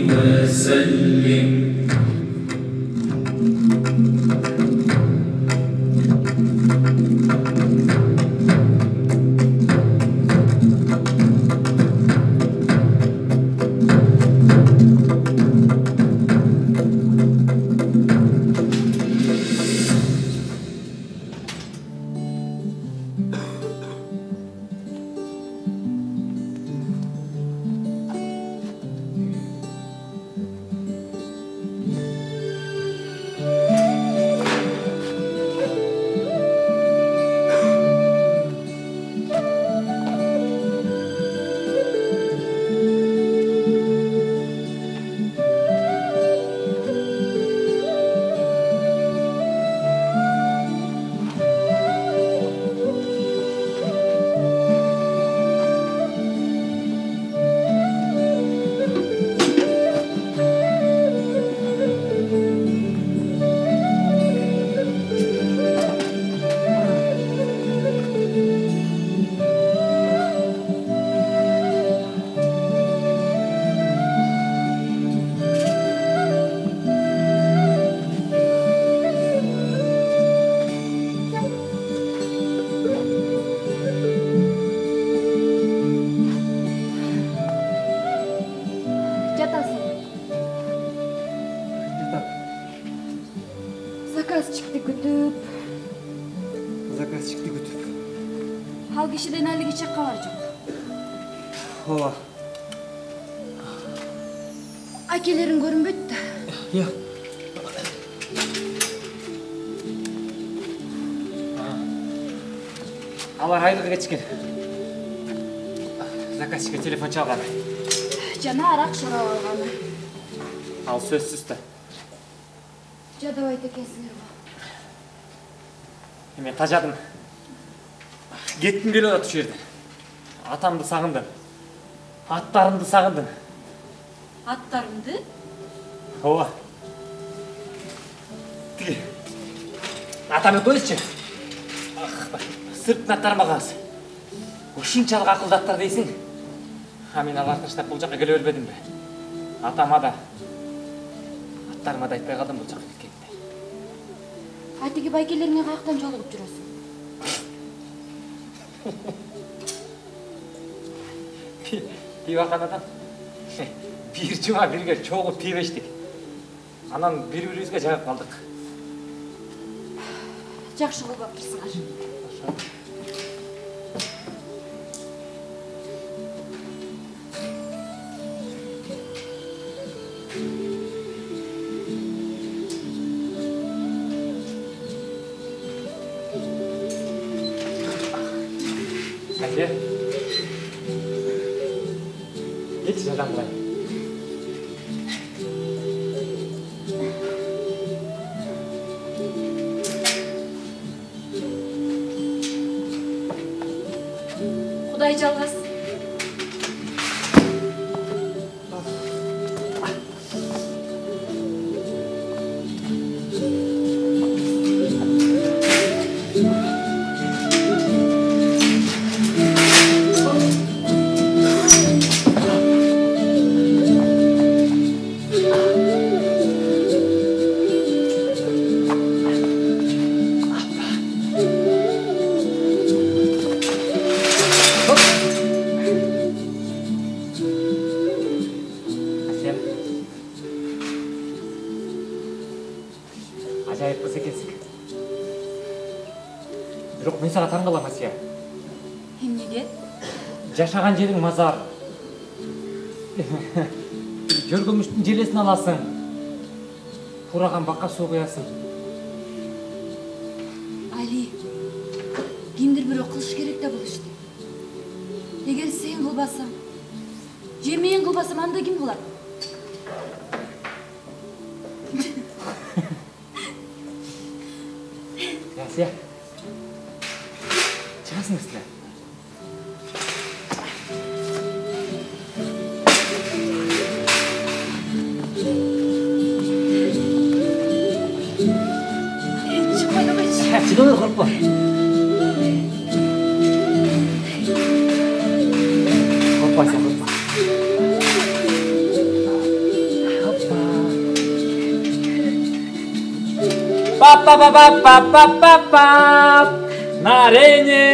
وسلم Заказчикти күтүп, Заказчикти күтүп. ал кишиден алигиче кабар жок. Ооба. Акелерин көрүнбөйт да. Я. Алар айлығы кечкен. Заказчикке телефон чалган. Жана арак шарап алганы. Ал сөзсүз да. Жадабайт экенсиңер го. Мен тажадым. Кеттим келип атат ушул жерде. Атамды сагындым. Аттарымды сагындым. Аттарымды? Ооба. Тиги. Атам экөөбүзчү. Сырттын аттарыма калыс. Ушунчалык акылды аттар дейсиң. А мен аларды таштап бул жакка келе бербедим бе? Атама да, аттарыма да айтпай калдым бул жакка кеткенде. Атиги байкелериңе каяктан жолугуп жүрөсүң? Пиваханадан бир жума бирге чогуп пиво ичтик. Анан бири-бирибизге жагып калдык. Жакшы кылбаптырсыңар. Әке. Кетші жадам бұлай. Құдай жалғас. Acayip kız ekensik. Бирок мен сага таң калам Асия. Эмнеге? Жашаган жериң мазар. Жөргөмүштүн желесин аласың. Ураган бакка суу куясың. Али, кимдир бирөө кылыш керек да бул ишти. Эгер сен кылбасаң, же мен кылбасам, анда ким кылат? Ясия. Чыгасың силер. Чыкпай койчу. Чыга бер, коркпо. Коркпайсың, коркпо. Па-па-па-па-па-па-па-па. На арене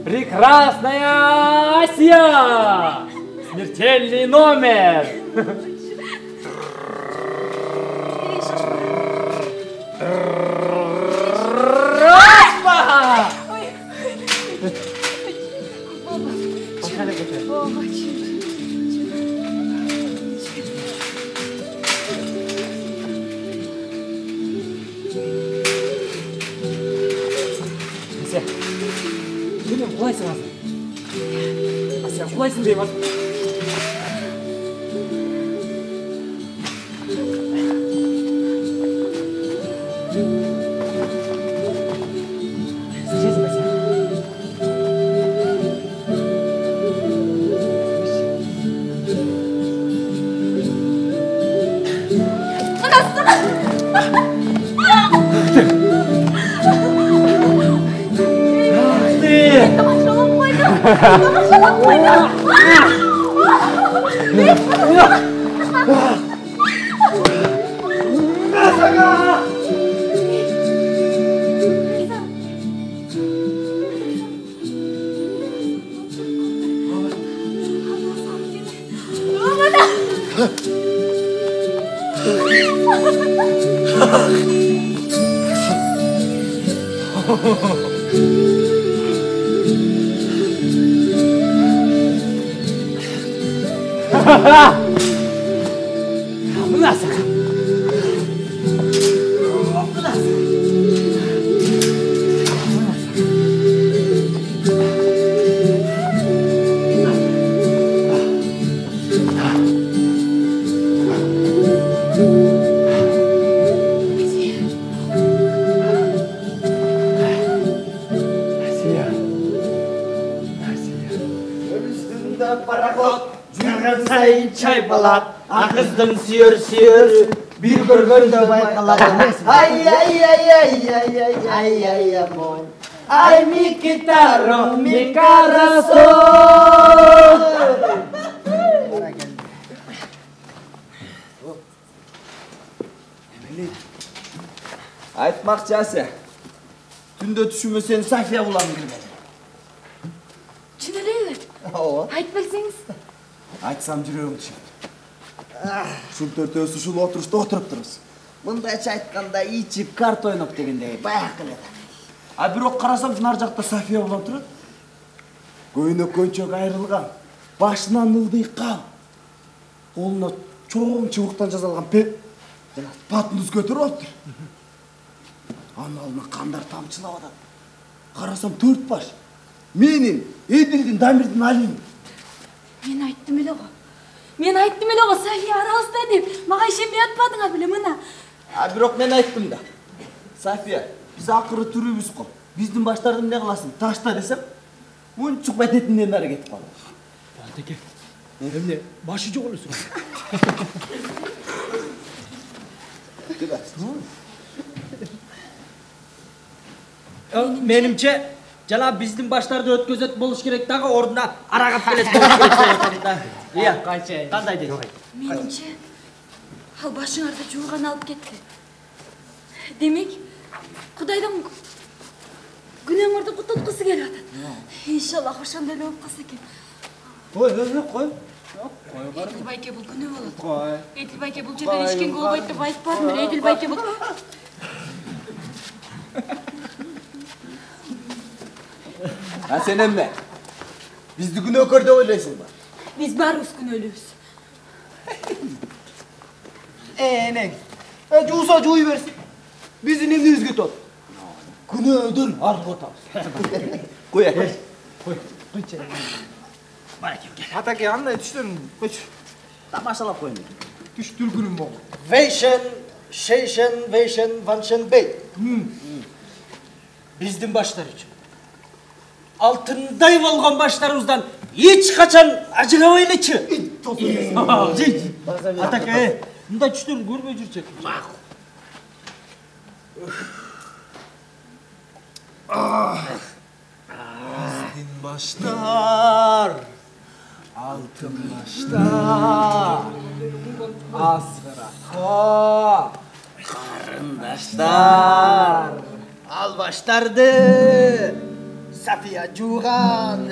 прекрасная Асия. Смертельный номер. Асия, немен құлайсың азыр? Асия, құлайсың деймін. Жезім, Асия. Çaypalat, akızdın siyör, bir görgönde baykalat. Ay ay ay ay ay ay ay ay amor. Ay mi guitarra, mi corazón. Aytmakçı Asya. Tünde düşünmesen Safiye bulan girmedi. Түшүнөлүбү? Ооба. Айтып берсеңиз. Айтсам жүрегім түшеді. Шул төртөөсү ушул отурушта отуруп турабыз. Мындайча айтканда ичип карта ойноп дегендей баяк эле. А бирок карасам нар жакта София улам турат. Көйнөк көнчөк айрылган, башынан ылдый кал. Колуна чоң чыбыктан жасалган патындыз көтөрүп алыптыр. Анын алдына кандар тамчылап атат. Карасам 4 баш. Менин, Эдилдин, Дамирдин, Алинин. Мен айттым эле го. София арабызда деп. Мага ишенбей атпадыңар беле мына. А бирок мен айттым да. София, биз акыры түрүбүз го. Биздин баштарды эмне кыласың? Ташта десем, унчук бететинден нары кетип калды. Атеке. Эмне? Башы жок элесиң. Менимче жана биздин баштарды өткөзөт болуш керек дагы ордуна арагат келет болуш керек да. Ия, кандай дейсиң? Менимче ал башыңарды жууган алып кетти. Демек, Кудайдан күнөөңөрдү кутулткусу келип атат. Иншаллах ошондой эле болуп калса экен. Кой. Эдил байке бул күнөө болот. Эдил байке бул жерден ешкимге болбойт деп айтпадым эле. Эдил байке бул. А сен эмне? Бизди күнөөкөр деп ойлойсуңбу? Биз баарыбыз күнөөлүүбүз. Eneng. Juusa juuy versin. Bizi emnimizge tot. Күнөдөн арып отабыз. Koy. Атаке андай түштөрүң койчу. Tamашalap koyun. Түш түлкүнүм болду. Вейшен, Шейшен, Вейшен, Ваншен Бей. Биздин баштар үчүн. Алтындай болгон баштарыбыздан эч качан ажыгабай элечи. Атаке, мындай түштөрүн көрбөй жүрчүк. Биздин баштар. Алтын баштар. Асырака. Карындаштар. Ал баштарды Сафия жууган.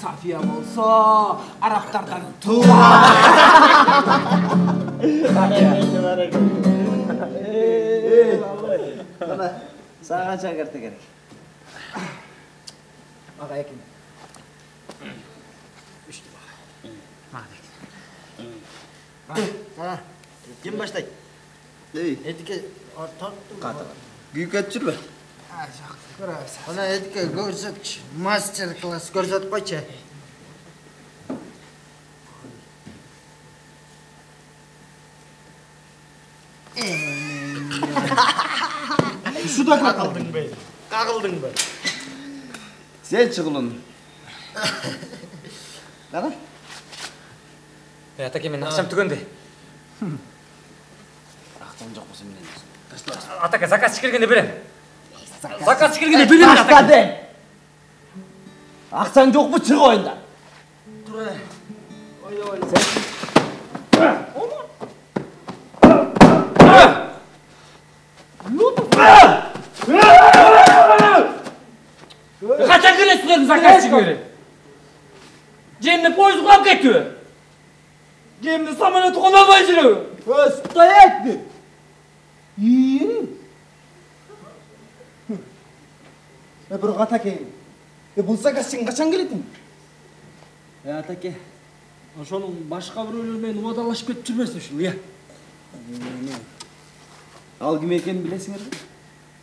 Сафия болсо, араптардан тууган. Sana çakırtı gerek. Ага экин. Kim başlaydı? Edike tarttım. Büyük ötçür mü? Ona edike görsat, master class görsat koyça. Suda kakaldın. Kakıldın be. Sen çık ulan. Nada? Атаке мен ақшам түгенде. Aktan çok musun bilen? Атаке заказ келгенде берем. Заказ келгенде берем атаке. Başla de! Aksan çok mu çık oyundan? Kaçan kırıyorsun zakaz çıkıyor. Cem'de poyuz kulak getiriyor. Cem'de samanatı konulmayı sürüyor. Стоять ты! Bir атаке. Бул заказ сен качан келетиң? Атаке, ошонун башка бирөөлөр менен убадалашып кетип жүрбөсүн ушул, э? Al kim ekeni bilesiniz mi?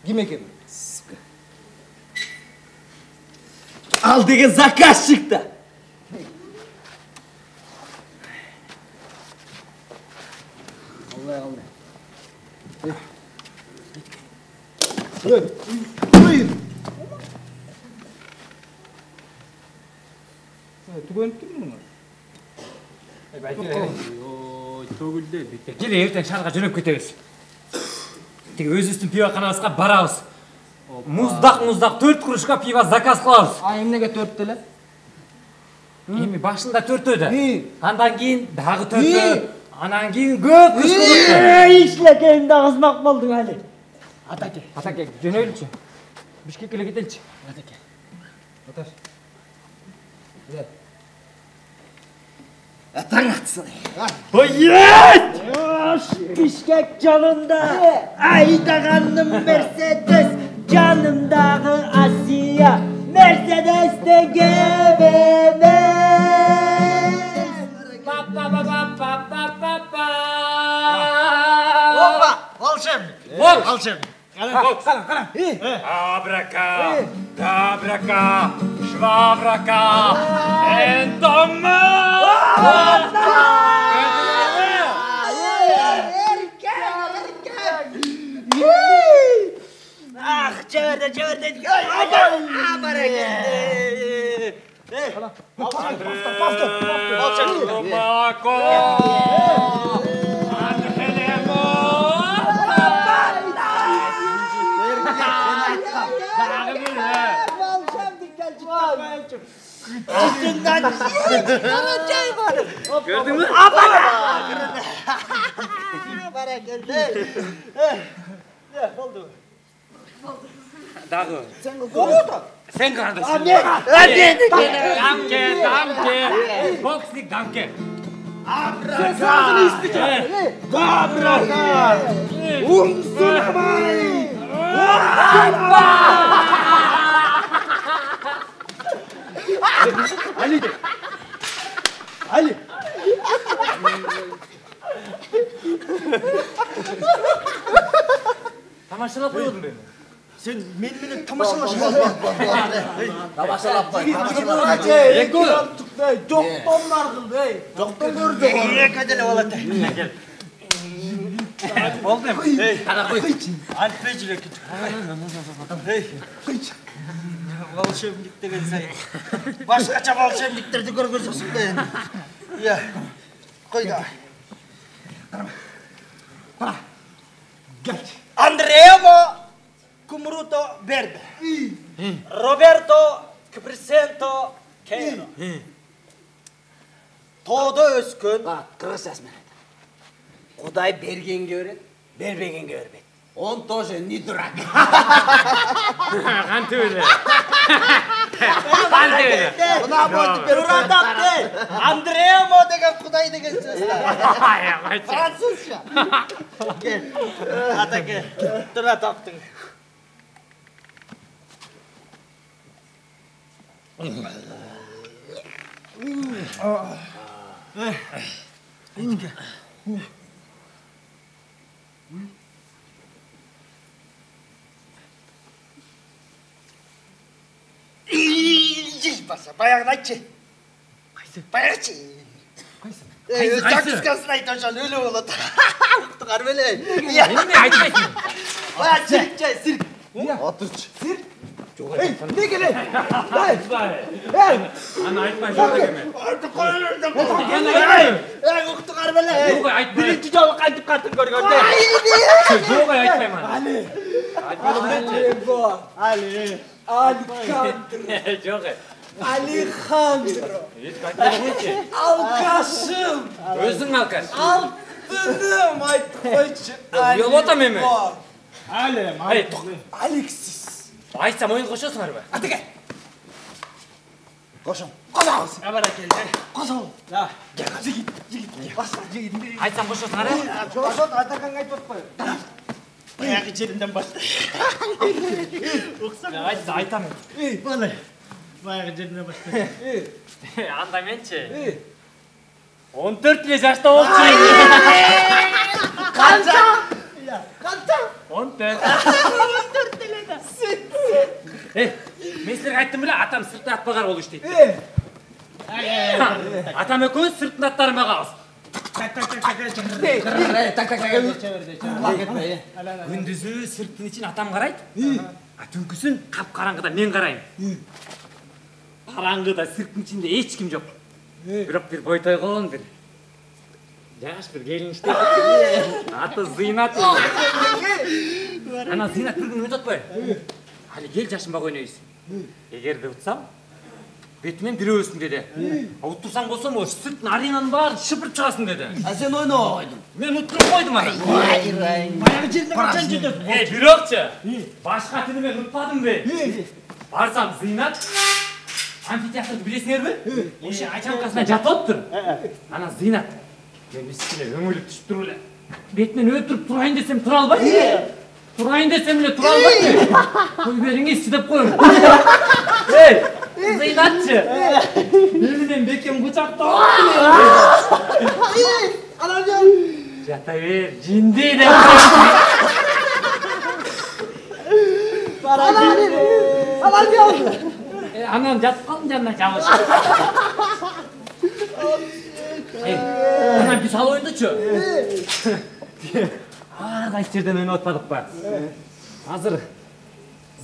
Ким экен? Al degen zakaz çıktı. Түгөнүп турмун. Төгүлдү. Келе ертең шарға жөнөп кетебиз. Тиги өзүбүздүн пивоханабызга барабыз. Муздак 4 кружка пиво заказ кылабыз. Эмнеге 4 деле? Эми башында 4-өдө. Андан кийин дагы 4-ө. Анан кийин көп кружка. Işleken de kızmak mı Ali? Атаке, жөнөйлүчү. Бишкекке эле кетеличи. Atar. Atan atsın. Bişkek canında Aydaganım Mercedes canımdağı Asya Mercedes de gebemez. Hoppa, волшебник. Волшебник. Абрака, дабрака, швабрака, энтома! Ah çeverde. Amara geldi. Tomako! Angelemo! Gördün mü? Amara geldi. Dağı. Sen kardeşim. Hadi. Danke. Boxlik danke. Sözünü isteyeceğim. Gabraka. Umsunamay. Ali. Тамашалап қойдың бе? Sen menimle tamaşalaşma. Tamашалап қой. Екі алттық бей, жоқтан нарғыл бей. Жоқтан көрді. Екі әділі болады. Кел. Болды ма? Қара қой. Альпей жүрек кетіп. Волшебник деген сай. Başqaça волшебниктерді көргізіпсің бе? Иә. Қой да. Gel. Andrea Cumruto Verde. Roberto Crescento Quero. Тоғда өскен. Kırıs esmene. Құдай бергенге өрет, бербегенге өрбет. Он тоже не дурак. Қанты өлі. Қанты өлі. Buna boyutu Дұрат апты. Андреамо деген құдай деген сөз. Французша. Кел. Атаке. Дұрат аптың. Баса, баяғын айтшы. Қайсы? Баяғычы. Қайсы? Жақсызқасын айтып өлі болады. Ұқтығар бөлі. Неме айтпайсың? Бая, сирк жай, сирк. Oturç. Ne gerek? Ана айтпай жоқта кеме. Ұқтығар бөлі. Жоқ, айтпай. Бірінші жолы қайтып қатын көргенде. Жоқ, айтпаймын. Alejandro. Жоқ. Alejandro. Alkaşım. Өзің алкаш. Altınım айтпайшы. Ұялып отам еме. Alexis. Айтсам ойын қошасыңар ба? Атыке. Koşun. Қозауыз. Абара келді. Қозау. Жігіт. Басқа жігіт. Айтсам қошасыңар ба? Қозау атакан айтып отпай. Баяғы жерінден баста. Айтса айтамын. Бала. Баяғы жерінден баста. Анда менші. 14 жашта болчу. Қанша? 14. Мен сіздерге айттым біле, атам сыртта атпағар болуш дейді. Атам екеуі сыртын аттарыма қалыз. Күндізі сырттың için атам қарайды, түнкісін қап қараңғыда мен қарайым. Қараңғыда сырттың içinde ешкім жоқ. Бірақ бір бойтай қолын бір. Жаш бір келін іште. Аты Зинат. Ана Зинат бір күн өтіп отпай. Hadi gel yaşıma oynayız. Eğer de utsam, Batman biliyorsun dedi. Otursam olsam o sırtın arenan var, şıpır çıkasın dedi. Sen oyunu oydun. Ben oturup koydum ana. Баяғы жерінде қашан жетеді? Bir okça. Başka tini ben unutmadım be. Varsam Zinat. Amfiteatrı bilesiniz mi? O şey açankasına jatıptır. Ana Zinat. Ben üstüne ömürlük düşüp duruyla. Batman ötürüp durayın desem tura albay. Turayın desem bile tura albay. Koy beriniz sidip koyun. Hey! Zinatçı. Benimle bekem bıçakta oldu. Hayır! Alacağım! Yataver, cindi de. Alacağım! Anan jatıp kalın canına çalış. Anan bir sal oyundu çö. Qaysi жерден ойнап отпадық па? Азыр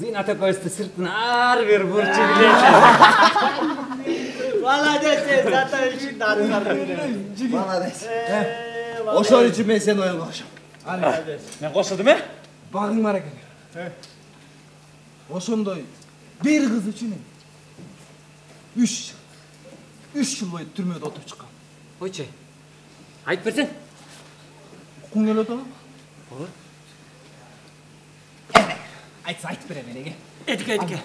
Зинат экөөбүздү сыртын ар бир бурчу билет. Молодец, зато үшін дарындар. Молодец. Ошон үчүн мен сени oyunga koşam. Мен кошулдум э? Бағың бар екен. Ошондой бир кыз үчүн 3 жыл бою түрмөдө отуруп чыккан. Ойчу. Айтып берсең. Укуң келип атабы? Айтса айтып бере менеге. Эдике.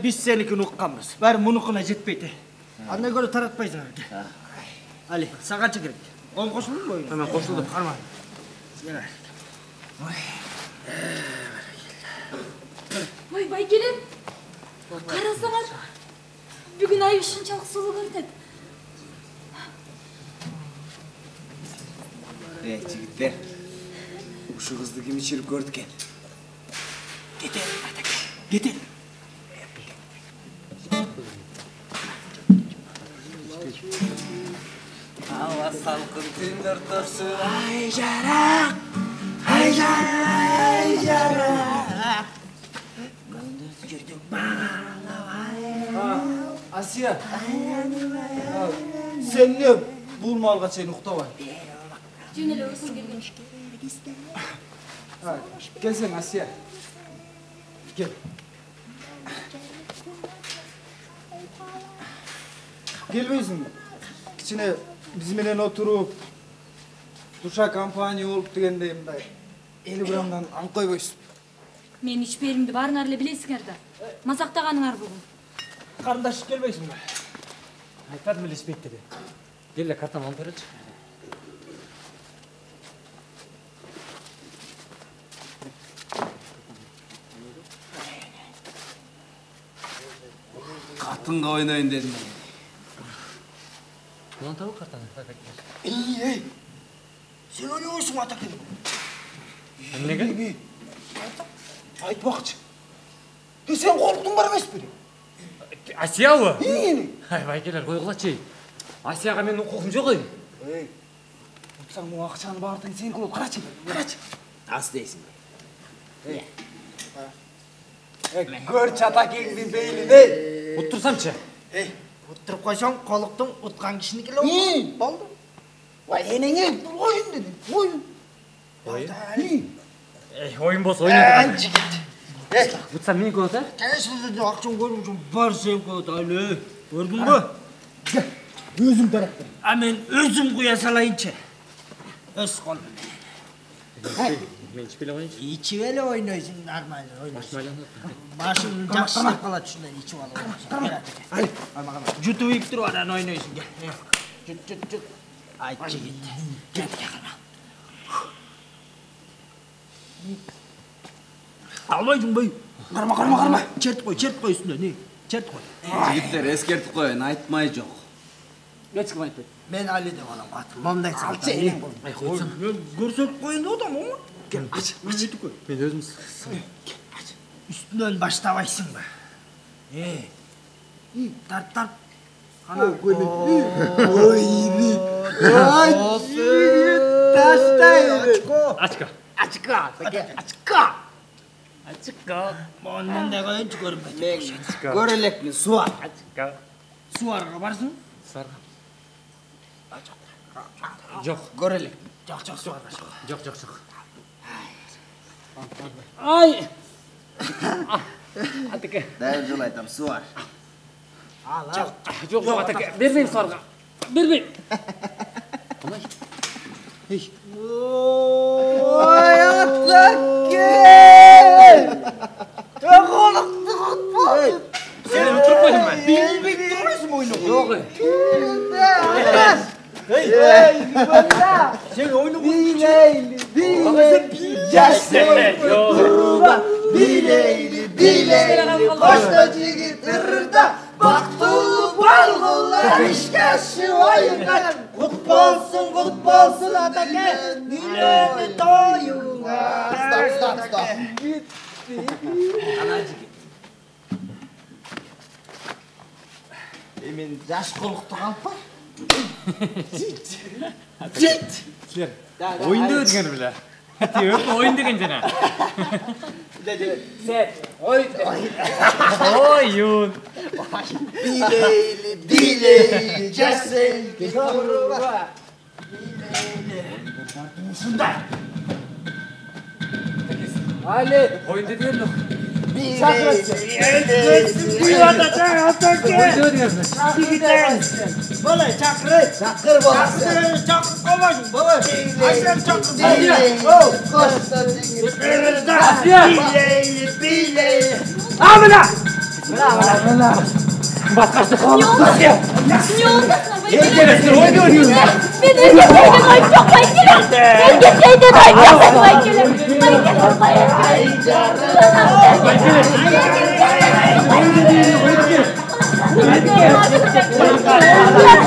Биз сеникini укканбыз. Баары мунукуна жетпейт. Андай көрө таратпайсың арке. Али, саганча керек. Он кошулдуңбу ойуна? Мен кошулдум. Карма. Ой, Байкелен, қарасаңар, бүгін ай ушунчалык сулуу көрүнөт. Jigitler. Uşu kızdı kim içirip gördük el. Getir, getir. Hava salkın tüm ortası. Ay jarak, ay jarak, ay jarak. Asiye. Sen ne bulma alga seni ukta var. Жөнеле өзүң келген. Gel sen Asiye. Gel. Gelmeysin mi? İçine bizimle oturup duşa kampanya olup degende мындай 50 gramdan алып койбойсуң. Мен ичперимди баарыңар эле билесиңер да. Мазактаганыңар бүгүн. Карындаш келбейсиң бе? Айтпадым эле испейт деп. Келе картаны алып беречи. Katınga oynayın dedim. Ulan tabu kartаны. Ey. Sen oynuyorsun Atakin. Эмнеге? Айтпакчы. Sen korktun бар эмес бе? Асиябы? Ий. Айбай келер койгулачы. Асияга менин укугум жок ой. Ey. Sen bu akşam bardın sen kılıp karaçı. Karaçı. Nasıl değilsin be? Gör Çatakeng'in beynini. Утурсамчы. Ey, oturup koysan koluktun utkan kişini kilo oldu. Vay enene oyun dedin, oyun. Oyun? İyi. Oyun болсо ойнодук. Anca git. Ey, Утсам мен көрөт, а? kendisi de akşam görmüşüm, var sevgi öyle. Gördün mü? Gözüm tarafta. Hemen özüm kuya salayınca. Öz kol. Мен ичпей эле коеюнчу. İçi öyle oynuyorsun, normal oynuyorsun. Başmayla. Başın жақсылап қалады şundan içi alып. Hadi. Jutu uyup dur oradan oynuyorsun gel. Jut. Aytçı gitti. Gel yakına. Almaydın bey. Karma. Çert koy üstüne ne? Çert koy. Jigitler eskertip koyun, aytmay жок. Эч ким айтпайт. Ben halledeyim anam atım. Mamday salça. Ай, койсоң. Görsek koyun da adam ama. Gel aç. Üstü koy. Мен өзүм Üstünden başlavaysın be. Tart. Ana koyun. Oyni. Ачка. Ачка. Ondan koyun çıkarım ben. Görelek mi? Su var. Ачка. Su var varsın. Сарга. Жок. Görelek. Çok su var. Жок. Ай. Атеке. Дайыр жыл айтам, su var. Жок, атеке. Бербейм сарга. Бербейм. Калай? Эй. Oy Atakin! Çok oluktu futbol. Сени утуруп койдум мен. Bilbik durmuyorsun oyunu. Жок. Sen oyunu bileyli. Bileyli. Koşta jigittirda. Baktulu balgılar işkesi oyunlar. Kut bolsun Atakin. Bileyli doyunlar. Stop. Emin yaş koluktu kalpa. Cit. Oyun деген биле. Тип oyun деген жана. Сет. Oyun. Bileyli cesel kurba. Ali. Oyun dediler mi? Böyle çakır. Çakır baba. Çakır kovarsın baba. Aynen çakır. Bileyli. Amına! Başkası kalmış. Не олдасың, Gelmesin, oyun oynuyoruz. Мен өзгертейден ойып жоқ, Майкелем. Өзгертейден ойып жоқ, Майкелем.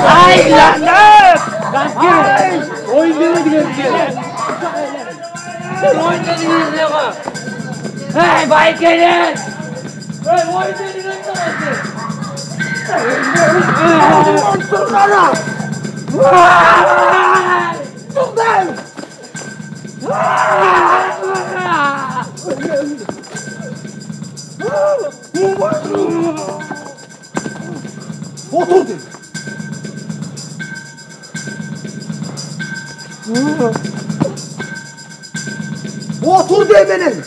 Ay lannet! Oyun dedi. Hey Baykelin! Hey oyunları nasıl? Tursana! Tuğdan! Otur dedim. Otur demedim.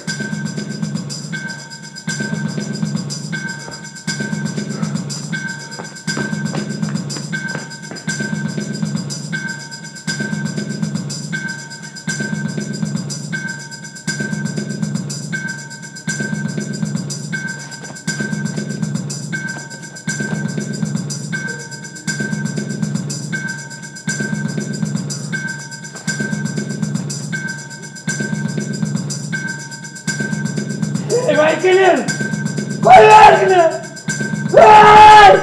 Hey Baykelin! Koy vergini! Hey!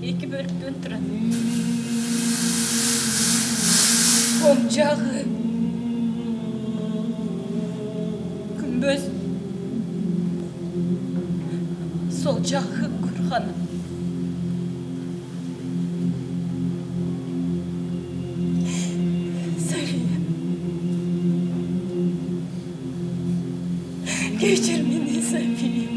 Iki bölükten тұрады. Оң жағы күмбез, сол жағы Гүлханым. Сәлем. Geçir beni Safiyem.